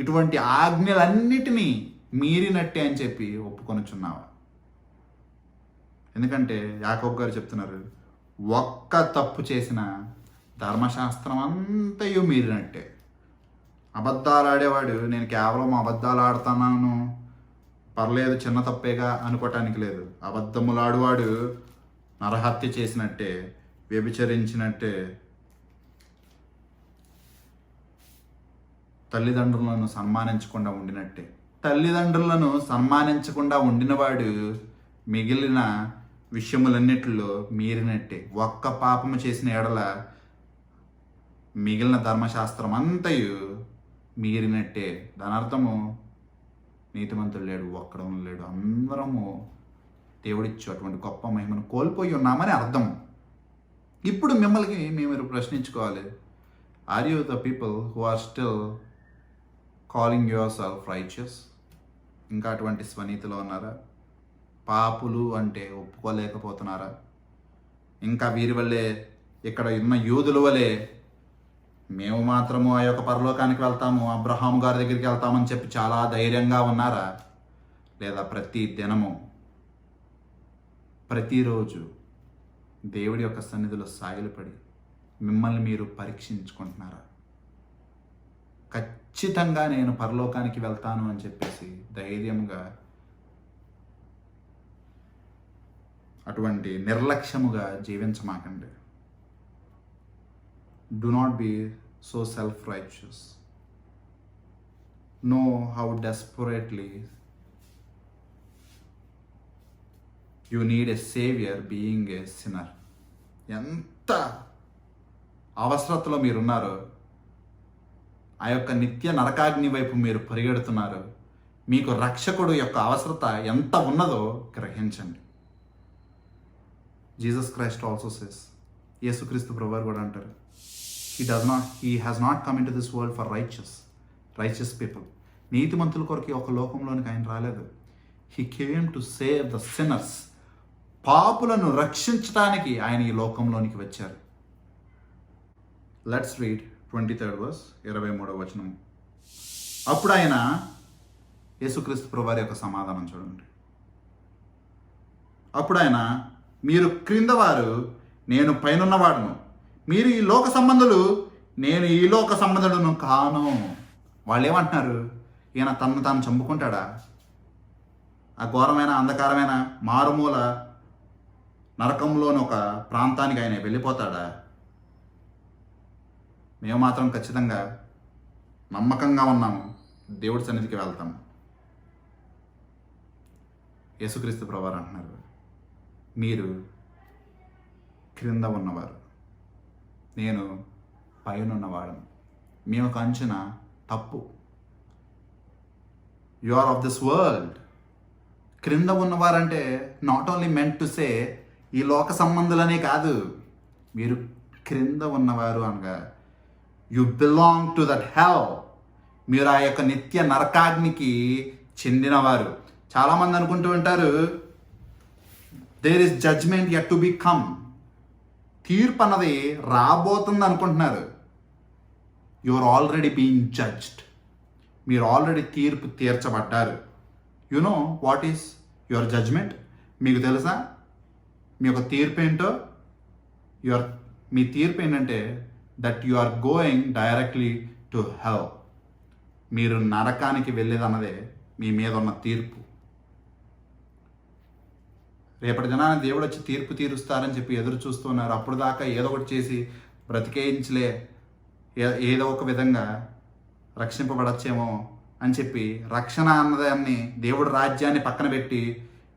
ఇటువంటి ఆజ్ఞలన్నిటినీ మీరినట్టే అని చెప్పి ఒప్పుకొనుచున్నావా? ఎందుకంటే యాకోబు గారు చెప్తున్నారు, ఒక్క తప్పు చేసిన ధర్మశాస్త్రం అంతయు మీరినట్టే. అబద్ధాలు ఆడేవాడు నేను కేవలం అబద్ధాలు ఆడుతున్నాను, పర్లేదు చిన్న తప్పేగా అనుకోవటానికి లేదు. అబద్ధములాడువాడు నరహత్య చేసినట్టే, వ్యభిచరించినట్టే, తల్లిదండ్రులను సన్మానించకుండా ఉండినట్టే. తల్లిదండ్రులను సన్మానించకుండా ఉండినవాడు మిగిలిన విషయములన్నిటిలో మీరినట్టే. ఒక్క పాపము చేసిన ఎడల మిగిలిన ధర్మశాస్త్రం అంతయు మీరినట్టే. దాని అర్థము నీతిమంతుడు లేడు, ఒక్కడం లేడు, అందరము దేవుడిచ్చు అటువంటి గొప్ప మహిమను కోల్పోయి ఉన్నామని అర్థం. ఇప్పుడు మిమ్మల్ని మేము ప్రశ్నించుకోవాలి, are you the people who are still calling yourself righteous? ఇంకా అటువంటి స్వనీతిలో ఉన్నారా? పాపులు అంటే ఒప్పుకోలేకపోతున్నారా? ఇంకా వీరి వల్లే, ఇక్కడ ఉన్న యూదుల వలె మేము మాత్రము ఆ యొక్క పరలోకానికి వెళ్తాము, అబ్రహాం గారి దగ్గరికి వెళ్తామని చెప్పి చాలా ధైర్యంగా ఉన్నారా? లేదా ప్రతి దినము, ప్రతిరోజు దేవుడి యొక్క సన్నిధిలో సాగిలపడి మిమ్మల్ని మీరు పరీక్షించుకుంటున్నారా? ఖచ్చితంగా నేను పరలోకానికి వెళ్తాను అని చెప్పేసి ధైర్యంగా, అటువంటి నిర్లక్ష్యముగా జీవించమాకండి. Do not be so self-righteous. Know how desperately you need a savior being a sinner. ఎంత అవసరతలో మీరున్నారో, ఆ యొక్క నిత్య నరకాగ్ని వైపు మీరు పరిగెడుతున్నారు, మీకు రక్షకుడు యొక్క అవసరత ఎంత ఉన్నదో గ్రహించండి. జీసస్ క్రైస్ట్ ఆల్సో సేస్, యేసుక్రీస్తు ప్రభువారు కూడా అంటారు, he has not come into this world for righteous people. నీతిమంతుల కొరకు ఒక లోకంలోనికి ఆయన రాలేదు. He came to save the sinners. పాపులను రక్షించడానికి ఆయన ఈ లోకంలోనికి వచ్చారు. లెట్స్ రీడ్ 23rd verse, 23వ వచనం. అప్పుడు ఆయన, యేసుక్రీస్తు ప్రభువారి యొక్క సమాధానం చూడండి. అప్పుడు ఆయన, మీరు క్రిందవారు, నేను పైనున్నవాడును, మీరు ఈ లోక సంబంధులు, నేను ఈ లోక సంబంధుడును కాను. వాళ్ళు ఏమంటున్నారు? ఈయన తను తాను చంపుకుంటాడా? ఆ ఘోరమైన అంధకారమైన మారుమూల నరకంలోని ఒక ప్రాంతానికి ఆయన వెళ్ళిపోతాడా? మేము మాత్రం ఖచ్చితంగా నమ్మకంగా ఉన్నాము, దేవుడి సన్నిధికి వెళ్తాము. యేసుక్రీస్తు ప్రభువారు అంటున్నారు, మీరు క్రింద ఉన్నవారు, నేను పైన ఉన్నవాడను. మీ యొక్క అంచనా తప్పు. You are of this world. క్రింద ఉన్నవారంటే not only meant to say ఈ లోక సంబంధులనే కాదు, మీరు క్రింద ఉన్నవారు అనగా you belong to that hell. మీరు ఆ యొక్క నిత్య నరకాగ్నికి చెందినవారు. చాలామంది అనుకుంటూ ఉంటారు, there is judgement yet to be come. తీర్పు అన్నది రాబోతుంది అనుకుంటున్నారు. You are already being judged. మీరు ఆల్రెడీ తీర్పు తీర్చబడ్డారు. You know what is your judgement? మీకు తెలుసా మీ యొక్క తీర్పు ఏంటో? మీ తీర్పు ఏంటంటే that you are going directly to hell. మీరు నరకానికి వెళ్ళేదన్నదే మీ మీద ఉన్న తీర్పు. రేపటి దినాన దేవుడు వచ్చి తీర్పు తీరుస్తారని చెప్పి ఎదురు చూస్తున్నారు. అప్పుడు దాకా ఏదో ఒకటి చేసి బ్రతికేయించలే, ఏదో ఒక విధంగా రక్షింపబడచ్చేమో అని చెప్పి రక్షణ అన్నదాన్ని దేవుడి రాజ్యాన్ని పక్కన పెట్టి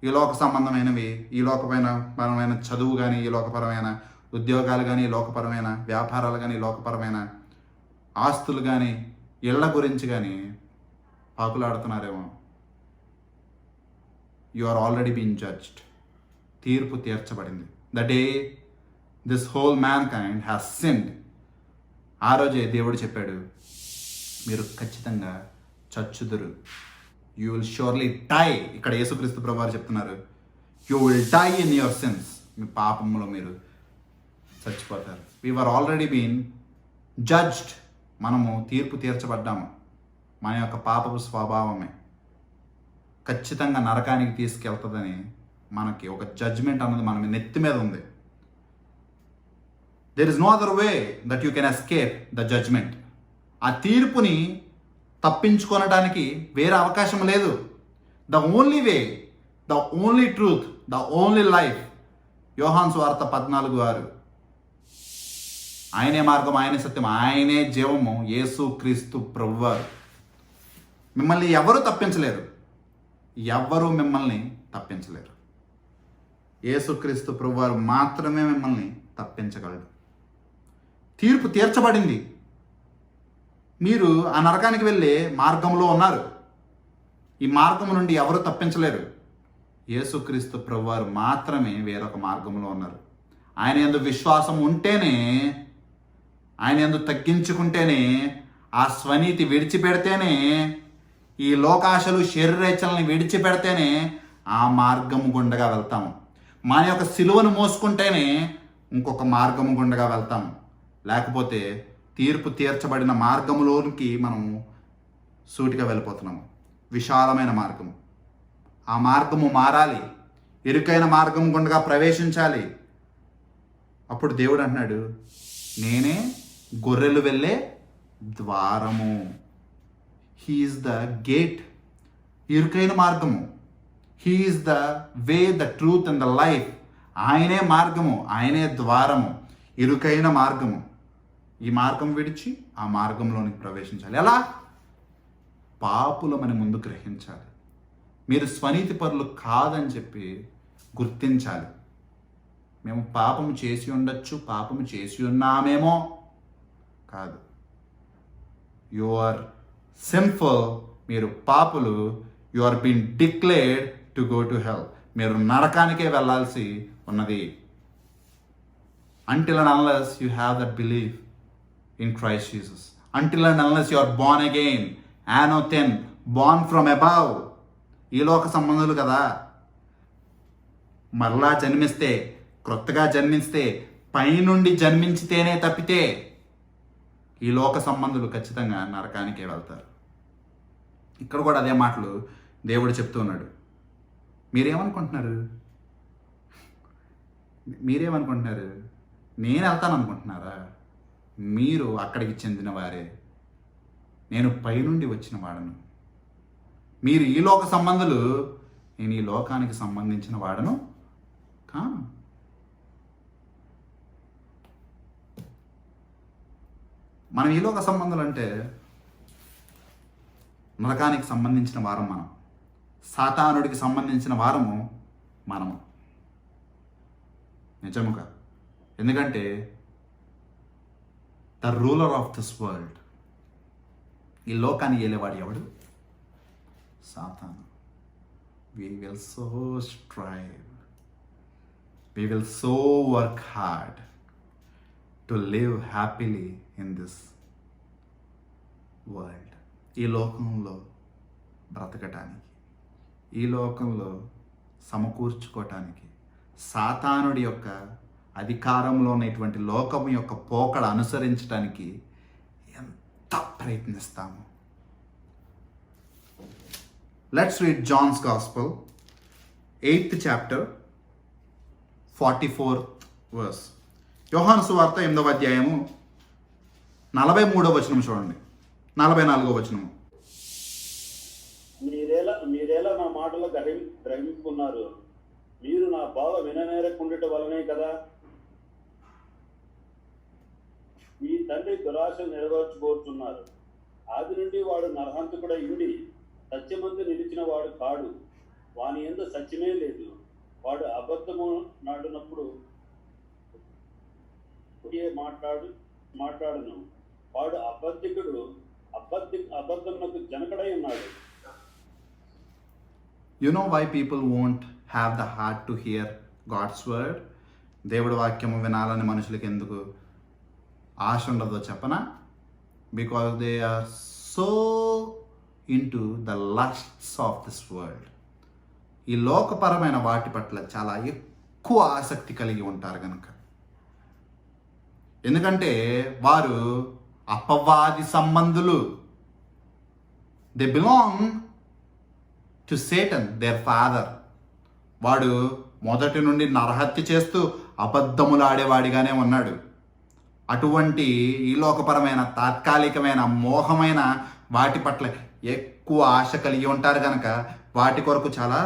ఈ లోక సంబంధమైనవి, ఈ లోకపరమైన చదువు కానీ, ఈ లోకపరమైన ఉద్యోగాలు కానీ, ఈ లోకపరమైన వ్యాపారాలు కానీ, ఈ లోకపరమైన ఆస్తులు కానీ, ఇళ్ల గురించి కానీ పాకులాడుతున్నారేమో. You are already been judged. తీర్పు తీర్చబడింది. The day this whole mankind has sinned, ఆ రోజే దేవుడు చెప్పాడు, మీరు ఖచ్చితంగా చచ్చుదురు. You will surely die. ఇక్కడ యేసుక్రీస్తు ప్రభువారు చెప్తున్నారు, you will die in your sins. మీ పాపంలో మీరు చచ్చిపోతారు. We were already been judged. మనము తీర్పు తీర్చబడ్డాము. మన యొక్క పాపపు స్వభావమే ఖచ్చితంగా నరకానికి తీసుకెళ్తుందని మనకి ఒక జడ్జ్మెంట్ అన్నది మన నెత్తి మీద ఉంది. There is no other way that you can escape the judgment. ఆ తీర్పుని తప్పించుకొనడానికి వేరే అవకాశం లేదు. The only way, the only truth, the only life. Yohanu సువార్త 14:6. ఆయనే మార్గం, ఆయనే సత్యం, ఆయనే జీవము, యేసుక్రీస్తు ప్రభువారు. మిమ్మల్ని ఎవరు తప్పించలేరు. ఎవ్వరూ మిమ్మల్ని తప్పించలేరు. యేసుక్రీస్తు ప్రభువారు మాత్రమే మిమ్మల్ని తప్పించగలడు. తీర్పు తీర్చబడింది. మీరు ఆ నరకానికి వెళ్ళే మార్గంలో ఉన్నారు. ఈ మార్గం నుండి ఎవరు తప్పించలేరు. యేసుక్రీస్తు ప్రభువారు మాత్రమే వేరొక మార్గంలో ఉన్నారు. ఆయన యందు విశ్వాసం ఉంటేనే, ఆయన యందు తగ్గించుకుంటేనే, ఆ స్వనీతి విడిచిపెడితేనే, ఈ లోకాశలు శరీరేచ్ఛలని విడిచిపెడితేనే ఆ మార్గము గుండగా వెళ్తాము. మన యొక్క సిలువను మోసుకుంటేనే ఇంకొక మార్గము గుండగా వెళ్తాము. లేకపోతే తీర్పు తీర్చబడిన మార్గంలోనికి మనం సూటిగా వెళ్ళిపోతున్నాము. విశాలమైన మార్గము, ఆ మార్గము మారాలి. ఇరుకైన మార్గం గుండగా ప్రవేశించాలి. అప్పుడు దేవుడు అంటున్నాడు, నేనే గొర్రెలు వెళ్ళే ద్వారము. He is the gate. ఇరుకైన మార్గము. He is the way, the truth and the life. ఆయనే మార్గము, ఆయనే ద్వారము, ఇరుకైన మార్గము. ఈ మార్గం విడిచి ఆ మార్గంలోనికి ప్రవేశించాలి. ఎలా? పాపులమని ముందు గ్రహించాలి. మీరు స్వనీతి పరులు కాదని చెప్పి గుర్తించాలి. మేము పాపము చేసి ఉండొచ్చు, పాపము చేసి ఉన్నామేమో. కాదు, యు ఆర్ సింఫుల్. మీరు పాపులు. You are been declared to go to hell. మీరు నరకానికే వెళ్ళాల్సి ఉన్నది. Until and unless you have that belief in Christ Jesus. Until and unless you are born again. Anothen, born from above. ఈ లోక సంబంధులు కదా. మరలా జన్మిస్తే, క్రొత్తగా జన్మిస్తే, పైనుండి జన్మించితేనే తప్పితే ఈ లోక సంబంధులు ఖచ్చితంగా నరకానికే వెళ్తారు. ఇక్కడ కూడా అదే మాటలు దేవుడు చెప్తూ ఉన్నాడు. మీరేమనుకుంటున్నారు? నేను వెళ్తాను అనుకుంటున్నారా? మీరు అక్కడికి చెందిన వారే. నేను పైనుండి వచ్చిన వాడను. మీరు ఈ లోక సంబంధులు. నేను ఈ లోకానికి సంబంధించిన వాడను కాను. మనం ఈ లోక సంబంధులు అంటే నరకానికి సంబంధించిన వారం మనం. సాతానుడికి సంబంధించిన వారము మనము. నిజముగా. ఎందుకంటే the ruler of this world, ఈ లోకాన్ని ఏలేవాడు ఎవడు? సాతాను. We will so strive, we will so work hard to live happily in this world. ఈ లోకంలో బ్రతకటానికి, ఈ లోకంలో సమకూర్చుకోవటానికి, సాతానుడి యొక్క అధికారంలో ఉన్నటువంటి లోకం యొక్క పోకడ అనుసరించడానికి ఎంత ప్రయత్నిస్తాము. Let's read John's Gospel, 8th chapter, 44th verse. యోహాను సువార్త 8వ అధ్యాయము 43వ వచనం చూడండి, 44వ వచనము. మీరేలా నా మాటలు గ్రహించుకున్నారు? మీరు నా బాధ విననేరకుండట వలనే కదా. మీ తండ్రి దురాశ నెరవేర్చుకోరుచున్నారు. ఆది నుండి వాడు నరహంతకుడై ఉండి సత్యమందు నిలిచిన వాడు కాడు. వాని యందు సత్యమే లేదు. వాడు అబద్ధము నాడినప్పుడు మాట్లాడును. వాడు అబద్ధికుడు, అబద్ధమునకు జనకుడై ఉన్నాడు. You know why people won't have the heart to hear God's word? దేవుడి వాక్యము వినాలని మనుషులకి ఎందుకు ఆశ ఉండదో చెప్పనా? Because they are so into the lusts of this world. ఈ లోకపరమైన వాటి పట్ల చాలా ఎక్కువ ఆసక్తి కలిగి ఉంటారు కనుక. ఎందుకంటే వారు అపవాది సంబంధులు. They belong to Satan, there father. వాడు మొదటి నుండి నరహత్య చేస్తూ అబద్ధములాడేవాడిగానే ఉన్నాడు. అటువంటి ఈ లోకపరమైన తాత్కాలికమైన మోహమైన వాటి పట్ల ఎక్కువ ఆశ కలిగి ఉంటారు కనుక వాటి కొరకు చాలా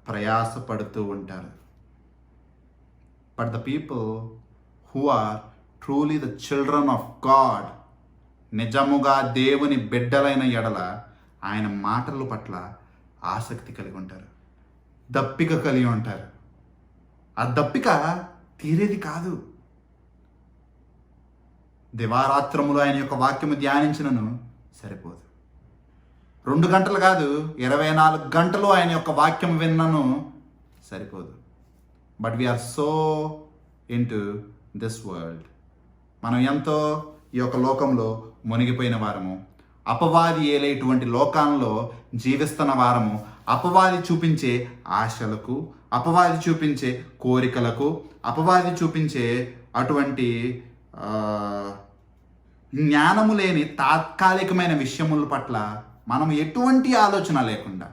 ప్రయాసపడుతూ ఉంటారు. But the people who are truly the children of God, నిజముగా దేవుని బిడ్డలైన ఎడల ఆయన మాటల పట్ల ఆసక్తి కలిగి ఉంటారు, దప్పిక కలిగి ఉంటారు. ఆ దప్పిక తీరేది కాదు. దివారాత్రములు ఆయన యొక్క వాక్యము ధ్యానించినను సరిపోదు. 2 గంటలు కాదు, 24 గంటలు ఆయన యొక్క వాక్యం విన్నను సరిపోదు. But we are so into this world. మనం ఎంతో ఈ యొక్క లోకంలో మునిగిపోయిన వారము, అపవాది ఏలేటువంటి లోకాల్లో జీవిస్తున్న వారము, అపవాది చూపించే ఆశలకు, అపవాది చూపించే కోరికలకు, అపవాది చూపించే అటువంటి జ్ఞానము లేని తాత్కాలికమైన విషయముల పట్ల మనం ఎటువంటి ఆలోచన లేకుండా,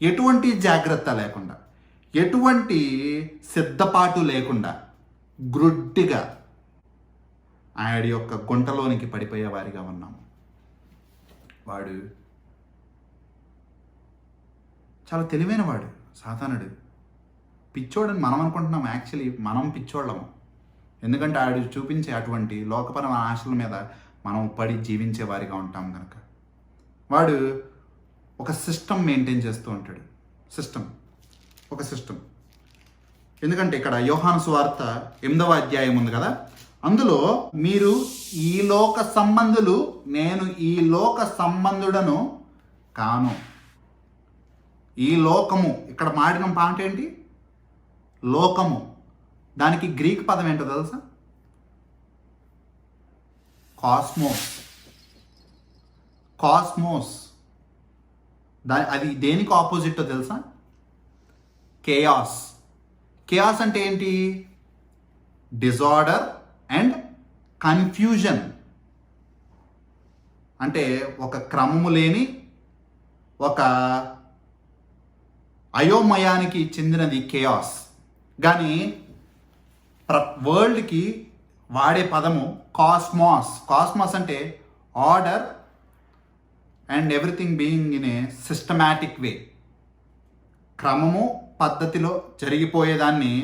ఎటువంటి జాగ్రత్త లేకుండా, ఎటువంటి సిద్ధపాటు లేకుండా గ్రుడ్డిగా ఆయన యొక్క గుంటలోనికి పడిపోయే వారిగా ఉన్నాము. వాడు చాలా తెలివైన వాడు, సాతానుడు. పిచ్చోడని మనం అనుకుంటున్నాం, యాక్చువల్లీ మనం పిచ్చోళ్ళము. ఎందుకంటే ఆడు చూపించే అటువంటి లోకపరమైన ఆశల మీద మనం పడి జీవించే వారిగా ఉంటాం కనుక. వాడు ఒక సిస్టమ్ మెయింటైన్ చేస్తూ ఉంటాడు. ఒక సిస్టమ్. ఎందుకంటే ఇక్కడ యోహాను సువార్త 8వ అధ్యాయం ఉంది కదా, అందులో మీరు ఈ లోక సంబంధులు, నేను ఈ లోక సంబంధుడను కాను. ఈ లోకము, ఇక్కడ మాడిన పాయింట్ ఏంటి? లోకము. దానికి గ్రీక్ పదం ఏంటో తెలుసా? కాస్మోస్. అది దేనికి ఆపోజిట్ తెలుసా? కేయాస్. కేయాస్ అంటే ఏంటి? Disorder and confusion. అంటే ఒక క్రమము లేని, ఒక అయోమయానికి చెందినది కేయాస్. కానీ వరల్డ్కి వాడే పదము కాస్మాస్. కాస్మాస్ అంటే order and everything being in a systematic way. క్రమము, పద్ధతిలో జరిగిపోయేదాన్ని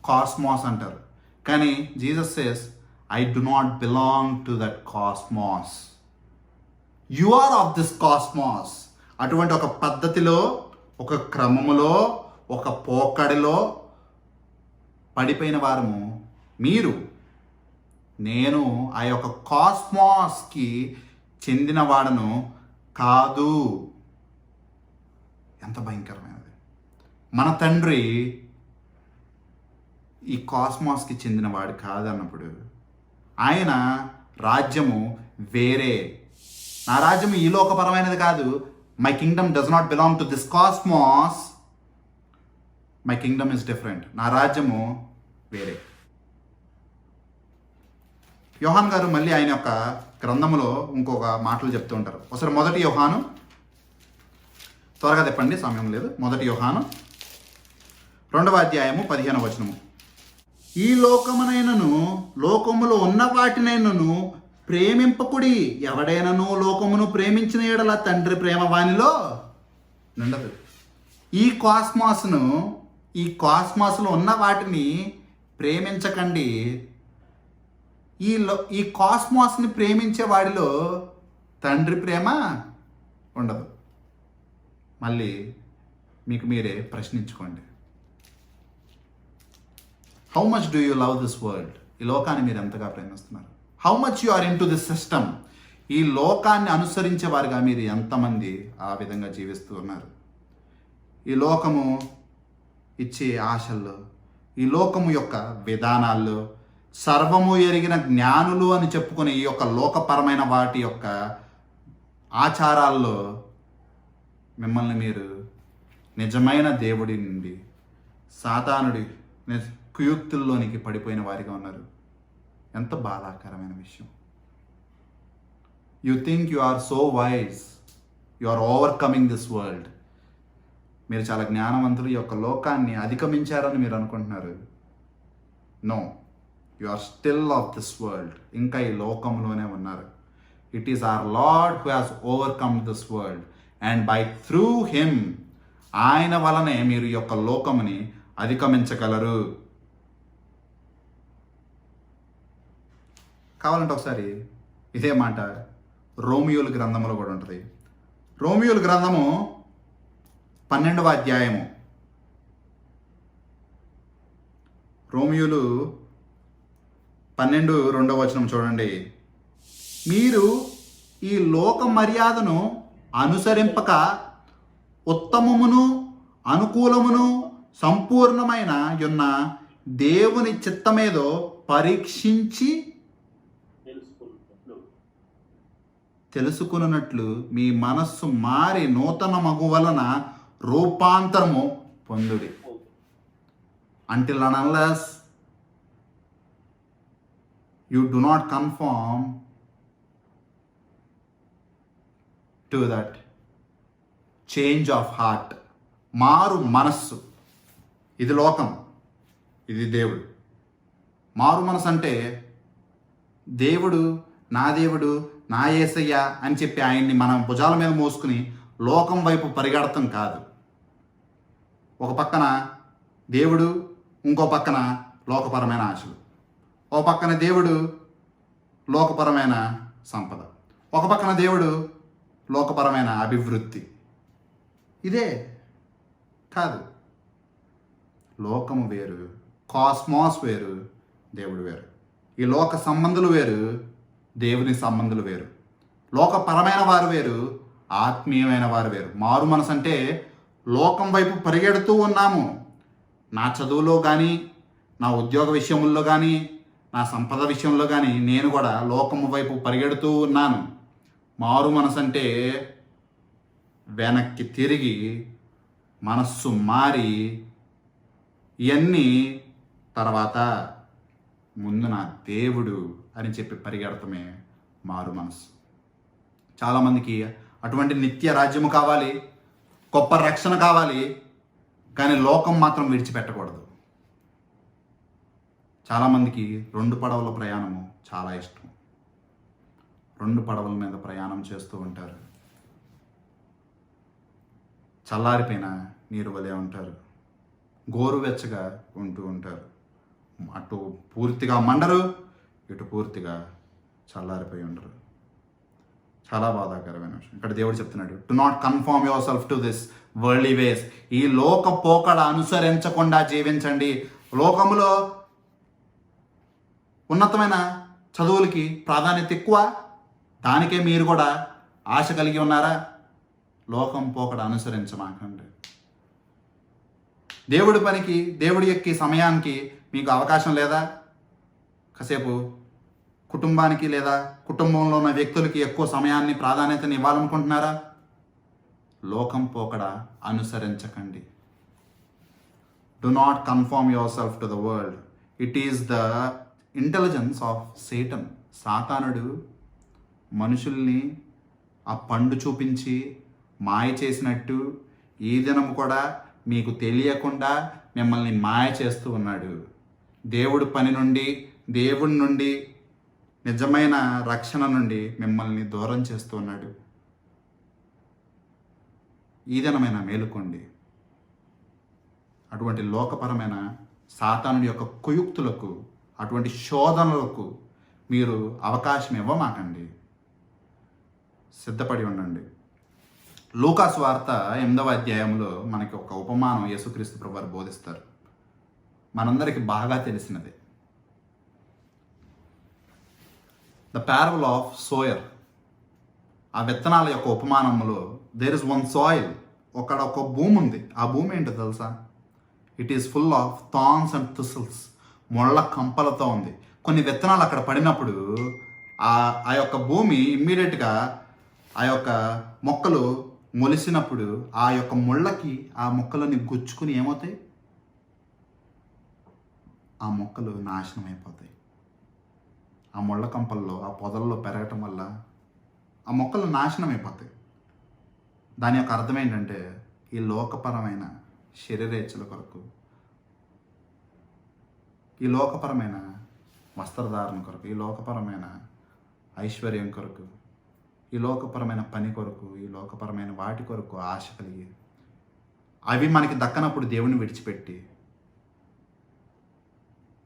కాస్మాస్ అంటారు. కానీ Jesus says, I do not belong to that cosmos. You are of this cosmos. అటువంటి ఒక పద్ధతిలో, ఒక క్రమములో, ఒక పోకడిలో పడిపోయిన వారము మీరు. నేను ఆ యొక్క కాస్మాస్కి చెందిన వాడను కాదు. ఎంత భయంకరమైనది! మన తండ్రి ఈ కాస్మాస్కి చెందినవాడు కాదన్నప్పుడు ఆయన రాజ్యము వేరే. నా రాజ్యం ఈ లోకపరమైనది కాదు. My kingdom does not belong to this cosmos. My kingdom is different. నా రాజ్యము వేరే. యోహాన్ గారు మళ్ళీ ఆయన యొక్క గ్రంథములో ఇంకొక మాటలు చెప్తూ ఉంటారు. ఒకసారి 1 యోహాను, త్వరగా చెప్పండి, సమయం లేదు. 1 యోహాను 2వ అధ్యాయము 15వ వచనము. ఈ లోకమునైనను లోకములో ఉన్న వాటినైనను ప్రేమింపకుడి. ఎవడైనను లోకమును ప్రేమించిన ఎడల తండ్రి ప్రేమ వానిలో నుండదు. ఈ కాస్మాస్లో ఉన్న వాటిని ప్రేమించకండి. ఈ కాస్మాస్ని ప్రేమించే వాడిలో తండ్రి ప్రేమ ఉండదు. మళ్ళీ మీకు మీరే ప్రశ్నించుకోండి. How much do you love this world? ఈ లోకాన్ని మీరు ఎంతగా ప్రేమిస్తున్నారు? How much you are into this system? ఈ లోకాన్ని అనుసరించే వారిగా మీరు ఎంతమంది ఆ విధంగా జీవిస్తూ ఉన్నారు? ఈ లోకము ఇచ్చే ఆశల్లో, ఈ లోకము యొక్క విధానాల్లో, సర్వము ఎరిగిన జ్ఞానులు అని చెప్పుకునే ఈ యొక్క లోకపరమైన వాటి యొక్క ఆచారాల్లో మిమ్మల్ని మీరు నిజమైన దేవుడి నుండి సాతానుడి కుయుక్తుల్లోనికి పడిపోయిన వారిగా ఉన్నారు. ఎంత బాధాకరమైన విషయం. You think you are so wise, you are overcoming this world. మీరు చాలా జ్ఞానవంతులు, ఈ యొక్క లోకాన్ని అధిగమించారని మీరు అనుకుంటున్నారు. No, you are still of this world. ఇంకా ఈ లోకంలోనే ఉన్నారు. It is our Lord who has overcome this world and by through him, ఆయన వలనే మీరు ఈ యొక్క లోకముని అధిగమించగలరు. కావాలంటే ఒకసారి ఇదే మాట రోమియోల గ్రంథంలో కూడా ఉంటుంది. రోమియోల గ్రంథము 12వ అధ్యాయము. రోమియోలు 12:2 చూడండి. మీరు ఈ లోక మర్యాదను అనుసరింపక ఉత్తమమును అనుకూలమును సంపూర్ణమైన ఉన్న దేవుని చిత్తమేదో పరీక్షించి తెలుసుకున్నట్లు మీ మనస్సు మారి నూతన మగు వలన రూపాంతరము పొందుడి. Until and unless you do not conform to that change of heart, మారు మనస్సు. ఇది లోకం, ఇది దేవుడు. మారు మనసు అంటే దేవుడు నా యేసయ్య అని చెప్పి ఆయన్ని మనం భుజాల మీద మోసుకుని లోకం వైపు పరిగెడతాం కాదు. ఒక పక్కన దేవుడు, ఇంకో పక్కన లోకపరమైన ఆశలు. ఒక పక్కన దేవుడు, లోకపరమైన సంపద. ఒక పక్కన దేవుడు, లోకపరమైన అభివృద్ధి. ఇదే కాదు. లోకము వేరు, కాస్మాస్ వేరు, దేవుడు వేరు. ఈ లోక సంబంధులు వేరు, దేవుని సంబంధులు వేరు. లోకపరమైన వారు వేరు, ఆత్మీయమైన వారు వేరు. మారు మనసు అంటే లోకం వైపు పరిగెడుతూ ఉన్నాము. నా చదువులో కానీ, నా ఉద్యోగ విషయంలో కానీ, నా సంపద విషయంలో కానీ నేను కూడా లోకము వైపు పరిగెడుతూ ఉన్నాను. మారు మనసు అంటే వెనక్కి తిరిగి మనస్సు మారి ఇవన్నీ తర్వాత ముందు నా దేవుడు అని చెప్పి పరిగెడతమే మారు మనసు. చాలామందికి అటువంటి నిత్య రాజ్యము కావాలి, గొప్ప రక్షణ కావాలి, కానీ లోకం మాత్రం విడిచిపెట్టకూడదు. చాలామందికి 2 పడవల ప్రయాణము చాలా ఇష్టం. 2 పడవల మీద ప్రయాణం చేస్తూ ఉంటారు. చల్లారిపోయిన నీరు వలె ఉంటారు, గోరువెచ్చగా ఉంటూ ఉంటారు. అటు పూర్తిగా మండరు, ఇటు పూర్తిగా చల్లారిపోయి ఉండరు. చాలా బాధాకరమైన విషయం. ఇక్కడ దేవుడు చెప్తున్నాడు, do not conform yourself to this worldly ways. ఈ లోక పోకడ అనుసరించకుండా జీవించండి. లోకములో ఉన్నతమైన చదువులకి ప్రాధాన్యత ఎక్కువ, దానికే మీరు కూడా ఆశ కలిగి ఉన్నారా? లోకం పోకడ అనుసరించమాకండి. దేవుడి పనికి, దేవుడి యొక్క సమయానికి మీకు అవకాశం లేదా? కాసేపు కుటుంబానికి లేదా కుటుంబంలో ఉన్న వ్యక్తులకి ఎక్కువ సమయాన్ని, ప్రాధాన్యతని ఇవ్వాలనుకుంటున్నారా? లోకం పోకడ అనుసరించకండి. Do not conform yourself to the world. It is the intelligence of Satan. సాతానుడు మనుషుల్ని ఆ పండు చూపించి మాయ చేసినట్టు ఈ దినం కూడా మీకు తెలియకుండా మిమ్మల్ని మాయ చేస్తూ ఉన్నాడు. దేవుడి పని నుండి, దేవుడి నుండి, నిజమైన రక్షణ నుండి మిమ్మల్ని దూరం చేస్తూ ఉన్నాడు. ఈ దినమైన మేలుకోండి. అటువంటి లోకపరమైన సాతానుడి యొక్క కుయుక్తులకు, అటువంటి శోధనలకు మీరు అవకాశం ఇవ్వమాకండి. సిద్ధపడి ఉండండి. లూకాసు వార్త 8వ అధ్యాయంలో మనకి ఒక ఉపమానం యేసుక్రీస్తు ప్రభువారు బోధిస్తారు. మనందరికీ బాగా తెలిసినదే. The parable of sower. ఆ విత్తనాల యొక్క ఉపమానంలో దేర్ ఇస్ వన్ సాయిల్. ఒక భూమి ఉంది. ఆ భూమి ఏంటో తెలుసా? It is full of thorns and thistles. ముళ్ళ కంపలతో ఉంది. కొన్ని విత్తనాలు అక్కడ పడినప్పుడు ఆ యొక్క భూమి ఇమ్మీడియట్గా ఆ యొక్క మొక్కలు మొలిసినప్పుడు ఆ యొక్క ముళ్ళకి ఆ మొక్కలని గుచ్చుకుని ఏమవుతాయి? ఆ మొక్కలు నాశనం అయిపోతాయి. ఆ ముళ్ళ కంపల్లో ఆ పొదల్లో పెరగటం వల్ల ఆ మొక్కలు నాశనం అయిపోతాయి. దాని యొక్క అర్థం ఏంటంటే ఈ లోకపరమైన శరీరేచ్ఛల కొరకు, ఈ లోకపరమైన వస్త్రధారణ కొరకు, ఈ లోకపరమైన ఐశ్వర్యం కొరకు, ఈ లోకపరమైన పని కొరకు, ఈ లోకపరమైన వాటి కొరకు ఆశ కలిగి అవి మనకి దక్కనప్పుడు దేవుణ్ణి విడిచిపెట్టి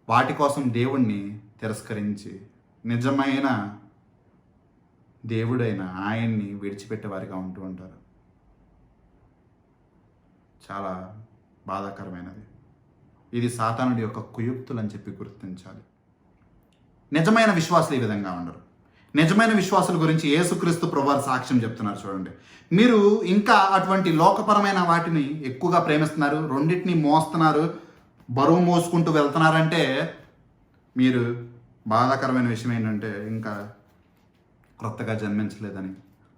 వాటి కోసం దేవుణ్ణి తిరస్కరించి నిజమైన దేవుడైన ఆయన్ని విడిచిపెట్టే వారిగా ఉంటూ ఉంటారు. చాలా బాధాకరమైనది. ఇది సాతానుడి యొక్క కుయుక్తులు అని చెప్పి గుర్తించాలి. నిజమైన విశ్వాసులు ఈ విధంగా ఉండరు. నిజమైన విశ్వాసుల గురించి యేసుక్రీస్తు ప్రభువారు సాక్ష్యం చెప్తున్నారు. చూడండి, మీరు ఇంకా అటువంటి లోకపరమైన వాటిని ఎక్కువగా ప్రేమిస్తున్నారు, రెండింటిని మోస్తున్నారు, బరువు మోసుకుంటూ వెళ్తున్నారంటే మీరు బాధాకరమైన విషయం ఏంటంటే ఇంకా క్రొత్తగా జన్మించలేదని,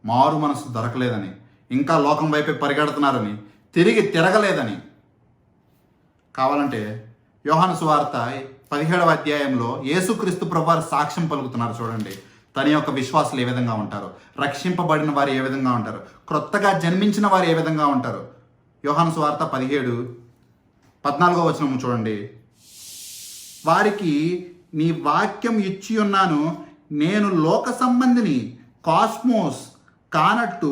మారు మనసు దొరకలేదని, ఇంకా లోకం వైపే పరిగెడుతున్నారని, తిరిగి తిరగలేదని. కావాలంటే యోహాను సువార్త 17వ అధ్యాయంలో యేసుక్రీస్తు ప్రభువారు సాక్ష్యం పలుకుతున్నారు. చూడండి, తన యొక్క విశ్వాసులు ఏ విధంగా ఉంటారు, రక్షింపబడిన వారు ఏ విధంగా ఉంటారు, క్రొత్తగా జన్మించిన వారు ఏ విధంగా ఉంటారు. యోహాను సువార్త 17:14 వచనం చూడండి. వారికి నీ వాక్యం ఇచ్చి ఉన్నాను, నేను లోక సంబంధిని, కాస్మోస్ కానట్టు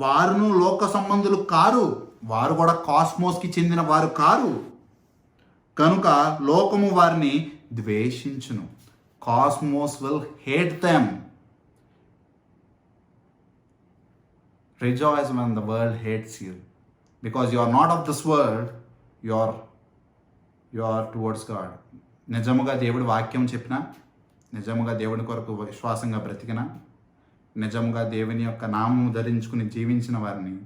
వారును లోక సంబంధులు కారు, వారు కూడా కాస్మోస్కి చెందిన వారు కారు, కనుక లోకము వారిని ద్వేషించును. Cosmos will hate them. Rejoice when the world hates you, because you are not of this world, you are towards God. నిజముగా దేవుడి వాక్యం చెప్పినా, నిజముగా దేవుని కొరకు విశ్వాసంగా బ్రతికినా, నిజముగా దేవుని యొక్క నామము ధరించుకుని జీవించిన వారిని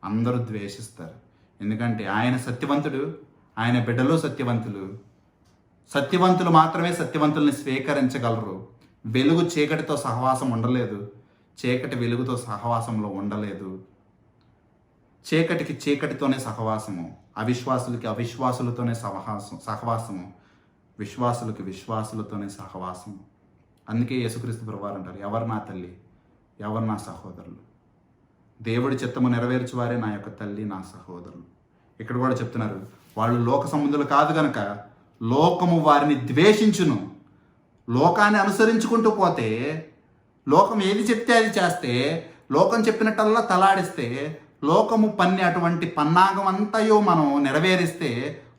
అందరూ ద్వేషిస్తారు. ఎందుకంటే ఆయన సత్యవంతుడు, ఆయన బిడ్డలు సత్యవంతులు. సత్యవంతులు మాత్రమే సత్యవంతుల్ని స్వీకరించగలరు. వెలుగు చీకటితో సహవాసం ఉండలేదు, చీకటి వెలుగుతో సహవాసంలో ఉండలేదు. చీకటికి చీకటితోనే సహవాసము, అవిశ్వాసులకి అవిశ్వాసులతోనే సహవాసము, విశ్వాసులకి విశ్వాసులతోనే సహవాసము. అందుకే యేసుక్రీస్తు ప్రభువారు అంటారు, ఎవరు నా తల్లి, ఎవరు నా సహోదరులు. దేవుడి చిత్తము నెరవేర్చు వారే నా యొక్క తల్లి, నా సహోదరులు. ఇక్కడ కూడా చెప్తున్నారు, వాళ్ళు లోక సంబంధులు కాదు కనుక లోకము వారిని ద్వేషించును. లోకాన్ని అనుసరించుకుంటూ పోతే, లోకం ఏది చెప్తే అది చేస్తే, లోకం చెప్పినట్టల్లా తలాడిస్తే, లోకము పన్ని అటువంటి పన్నాగం అంతయో మనం నెరవేరిస్తే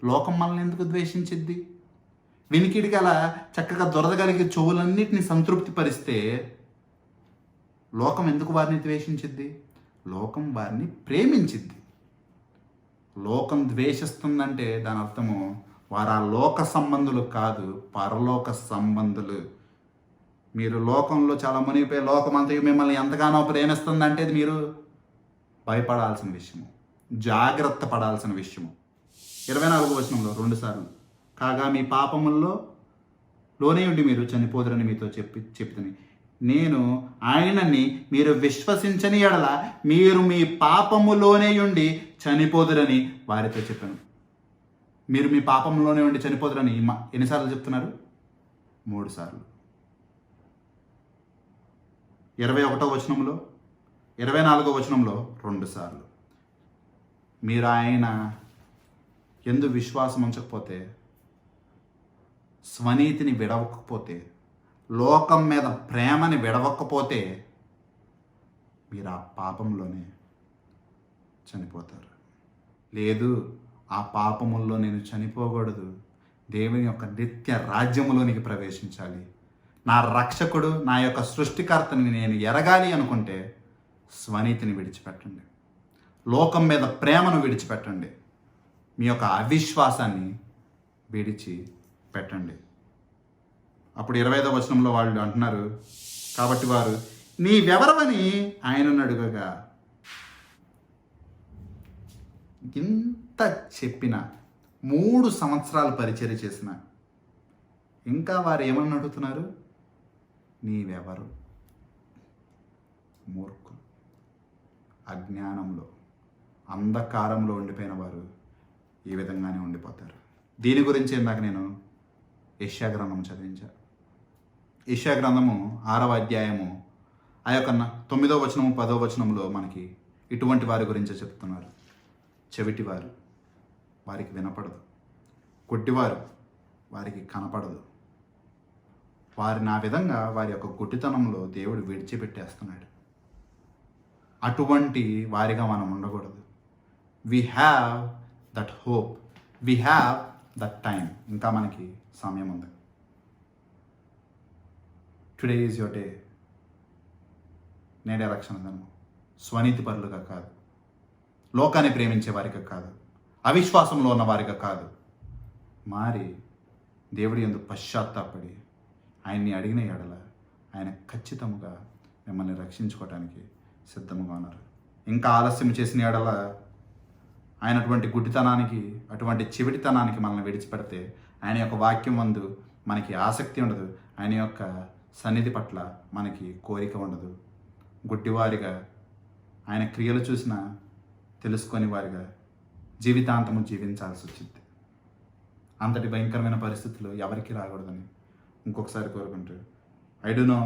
లోకం మనల్ని ఎందుకు ద్వేషించిద్ది? వినికిడి గల చక్కగా దొరదగలిగే చెవులన్నిటిని సంతృప్తి పరిస్తే లోకం ఎందుకు వారిని ద్వేషించిద్ది? లోకం వారిని ప్రేమించిద్ది. లోకం ద్వేషిస్తుందంటే దాని అర్థము వారు ఆ లోక సంబంధులు కాదు, పరలోక సంబంధులు. మీరు లోకంలో చాలా మునిగిపోయి లోకమంతయు మిమ్మల్ని ఎంతగానో ప్రేమిస్తుందంటే మీరు భయపడాల్సిన విషయము, జాగ్రత్త పడాల్సిన విషయము. 24వ వచనంలో 2 సార్లు, కాగా మీ పాపముల్లో లోనే ఉండి మీరు చనిపోదురని మీతో చెప్తుని, నేను ఆయనని మీరు విశ్వసించని ఎడల మీరు మీ పాపములోనే ఉండి చనిపోదురని వారితో చెప్పాను. మీరు మీ పాపంలోనే ఉండి చనిపోదురని ఎన్నిసార్లు చెప్తున్నారు? 3 సార్లు. 21వ వచనంలో, 24వ వచనంలో 2 సార్లు. మీరు ఆయన యందు విశ్వాసం ఉంచకపోతే, స్వనీతిని విడవకపోతే, లోకం మీద ప్రేమని విడవకపోతే మీరు ఆ పాపంలోనే చనిపోతారు. లేదు, ఆ పాపముల్లో నేను చనిపోకూడదు, దేవుని యొక్క నిత్య రాజ్యములోనికి ప్రవేశించాలి, నా రక్షకుడు నా యొక్క సృష్టికర్తని నేను ఎరగాలి అనుకుంటే స్వనీతిని విడిచిపెట్టండి. లోకం మీద ప్రేమను విడిచిపెట్టండి. మీ యొక్క అవిశ్వాసాన్ని విడిచిపెట్టండి. అప్పుడు 25వ వచనంలో వాళ్ళు అంటున్నారు, కాబట్టి వారు నీవెవరవని ఆయనను అడుగగా, ఇంత చెప్పిన 3 సంవత్సరాలు పరిచర్య చేసిన ఇంకా వారు ఏమని అడుగుతున్నారు? నీవెవరు? మూర్ఖులు, అజ్ఞానంలో అంధకారంలో ఉండిపోయిన వారు ఈ విధంగానే ఉండిపోతారు. దీని గురించి ఇందాక నేను యెషయా గ్రంథం చదివించాను. యెషయా గ్రంథము 6వ అధ్యాయము ఆ యొక్క 9వ వచనము 10వ వచనంలో మనకి ఇటువంటి వారి గురించే చెప్తున్నారు. చెవిటివారు, వారికి వినపడదు. గుడ్డివారు, వారికి కనపడదు. వారిని ఆ విధంగా వారి యొక్క గుడ్డితనంలో దేవుడు విడిచిపెట్టేస్తున్నాడు. అటువంటి వారిగా మనం ఉండకూడదు. We have that hope, we have that time. ఇంకా మనకి సమయం ఉంది. Today is your day. నేడే రక్షణ దినం. స్వనీతి పరులుగా కాదు, లోకాన్ని ప్రేమించే వారిగా కాదు, అవిశ్వాసంలో ఉన్న వారిగా కాదు, మారి దేవుడి యందు పశ్చాత్తాపడి ఆయన్ని అడిగిన ఎడల ఆయన ఖచ్చితంగా మిమ్మల్ని రక్షించుకోవటానికి సిద్ధంగా ఉన్నారు. ఇంకా ఆలస్యం చేసిన ఎడల ఆయన అటువంటి గుడ్డితనానికి, అటువంటి చెవిటితనానికి మనల్ని విడిచిపెడితే ఆయన యొక్క వాక్యం వందు మనకి ఆసక్తి ఉండదు. ఆయన యొక్క సన్నిధి పట్ల మనకి కోరిక ఉండదు. గుడ్డివారిగా, ఆయన క్రియలు చూసినా తెలుసుకొని వారిగా జీవితాంతము జీవించాల్సి వచ్చింది. అంతటి భయంకరమైన పరిస్థితులు ఎవరికి రాకూడదని ఇంకొకసారి కోరుకుంటూ, I do know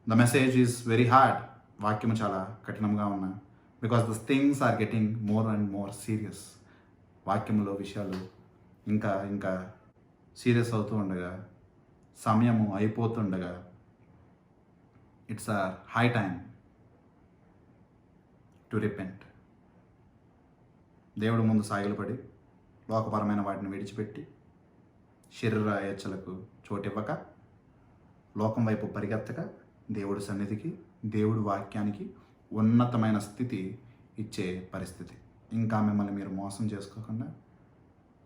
the message is very hard. వాక్యము చాలా కఠినంగా ఉన్నాయి. Because the things are getting more and more serious. వాక్యములో విషయాలు ఇంకా ఇంకా సీరియస్ అవుతూ ఉండగా, సమయము అయిపోతుండగా, it's a high time to repent. దేవుడు ముందు సాగిలపడి లోకపరమైన వాటిని విడిచిపెట్టి శరీర ఏచ్ఛలకు చోటివ్వక, లోకం వైపు పరిగెత్తక, దేవుడి సన్నిధికి, దేవుడి వాక్యానికి ఉన్నతమైన స్థితి ఇచ్చే పరిస్థితి. ఇంకా మిమ్మల్ని మీరు మోసం చేసుకోకుండా,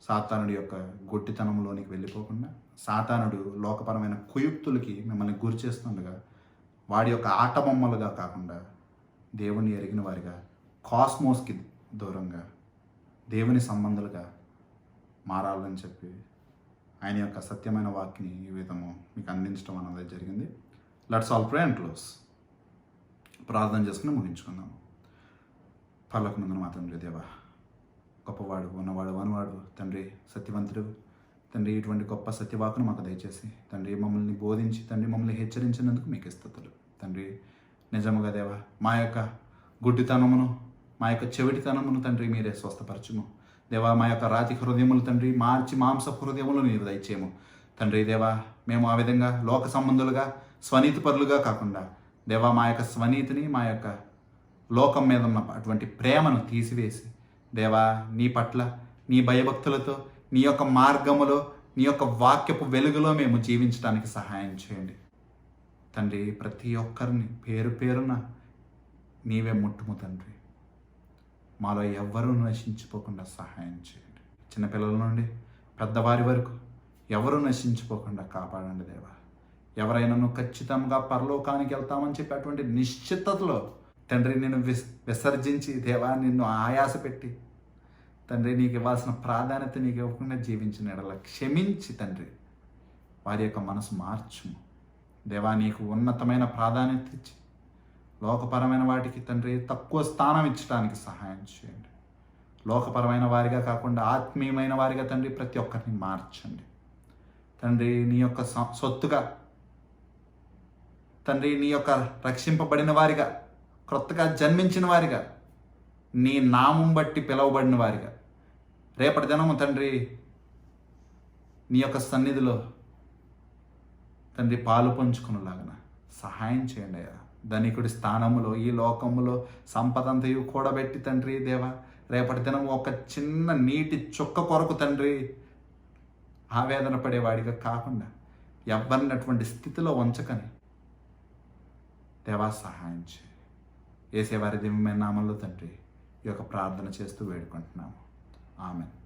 సాతానుడి యొక్క గొట్టితనంలోనికి వెళ్ళిపోకుండా, సాతానుడు లోకపరమైన కుయుక్తులకి మిమ్మల్ని గురి చేస్తుండగా, వాడి యొక్క ఆట బొమ్మలుగా కాకుండా దేవుని ఎరిగిన వారిగా, కాస్మోస్కి దూరంగా దేవుని సంబంధాలుగా మారాలని చెప్పి ఆయన యొక్క సత్యమైన వాక్యని ఈ విధము మీకు అందించడం అనేది జరిగింది. Let's all pray and close. ప్రార్థన చేసుకుని ముగించుకుందాము. పరలోకమందున మా తండ్రి దేవా, గొప్పవాడు, ఉన్నవాడు, అనువాడు తండ్రి, సత్యవంతుడు తండ్రి, ఇటువంటి గొప్ప సత్యవాకును మాకు దయచేసి తండ్రి మమ్మల్ని బోధించి తండ్రి మమ్మల్ని హెచ్చరించినందుకు మీకు స్తుతులు తండ్రి. నిజముగా దేవా, మా యొక్క గుడ్డితనమును, మా యొక్క చెవిటితనమును తండ్రి మీరే స్వస్థపరచుము దేవా. మా యొక్క రాతి హృదయములు తండ్రి మార్చి మాంస హృదయములు మీరు దయచేయము తండ్రి దేవా. మేము ఆ విధంగా లోక సంబంధులుగా, స్వనీతి పరులుగా కాకుండా దేవా, మా యొక్క స్వనీతిని, మా యొక్క లోకం మీద ఉన్న అటువంటి ప్రేమను తీసివేసి దేవా, నీ పట్ల నీ భయభక్తులతో, నీ యొక్క మార్గములో, నీ యొక్క వాక్యపు వెలుగులో మేము జీవించడానికి సహాయం చేయండి తండ్రి. ప్రతి ఒక్కరిని పేరు పేరున నీవే ముట్టుము తండ్రి. మాలో ఎవ్వరూ నశించిపోకుండా సహాయం చేయండి. చిన్నపిల్లల నుండి పెద్దవారి వరకు ఎవరూ నశించిపోకుండా కాపాడండి దేవా. ఎవరైనా ఖచ్చితంగా పరలోకానికి వెళ్తామని చెప్పి అటువంటి నిశ్చితలో తండ్రి నిన్ను విసర్జించి దేవా, నిన్ను ఆయాస పెట్టి తండ్రి నీకు ఇవ్వాల్సిన ప్రాధాన్యత నీకు ఇవ్వకుండా జీవించిన ఎడల క్షమించి తండ్రి వారి యొక్క మనసు మార్చుము దేవా. నీకు ఉన్నతమైన ప్రాధాన్యత ఇచ్చి లోకపరమైన వాటికి తండ్రి తక్కువ స్థానం ఇచ్చడానికి సహాయం చేయండి. లోకపరమైన వారిగా కాకుండా ఆత్మీయమైన వారిగా తండ్రి ప్రతి ఒక్కరిని మార్చండి తండ్రి. నీ యొక్క సొత్తుగా తండ్రి, నీ యొక్క రక్షింపబడిన వారిగా, క్రొత్తగా జన్మించిన వారిగా, నీ నామం బట్టి పిలువబడిన వారిగా రేపటి దినము తండ్రి నీ యొక్క సన్నిధిలో తండ్రి పాలు పంచుకునేలాగన సహాయం చేయండి అయ్యా. ధనికుడి స్థానములో ఈ లోకములో సంపదంతయు కూడబెట్టి తండ్రి దేవా, రేపటి దినం ఒక చిన్న నీటి చుక్క కొరకు తండ్రి ఆవేదన పడేవాడిగా కాకుండా ఎవరినటువంటి స్థితిలో ఉంచకని దేవా సహాయం చేయి. యేసే వారి దివ్యమైన నామంలో తండ్రి ఈ యొక్క ప్రార్థన చేస్తూ వేడుకుంటున్నాము. ఆమెన్.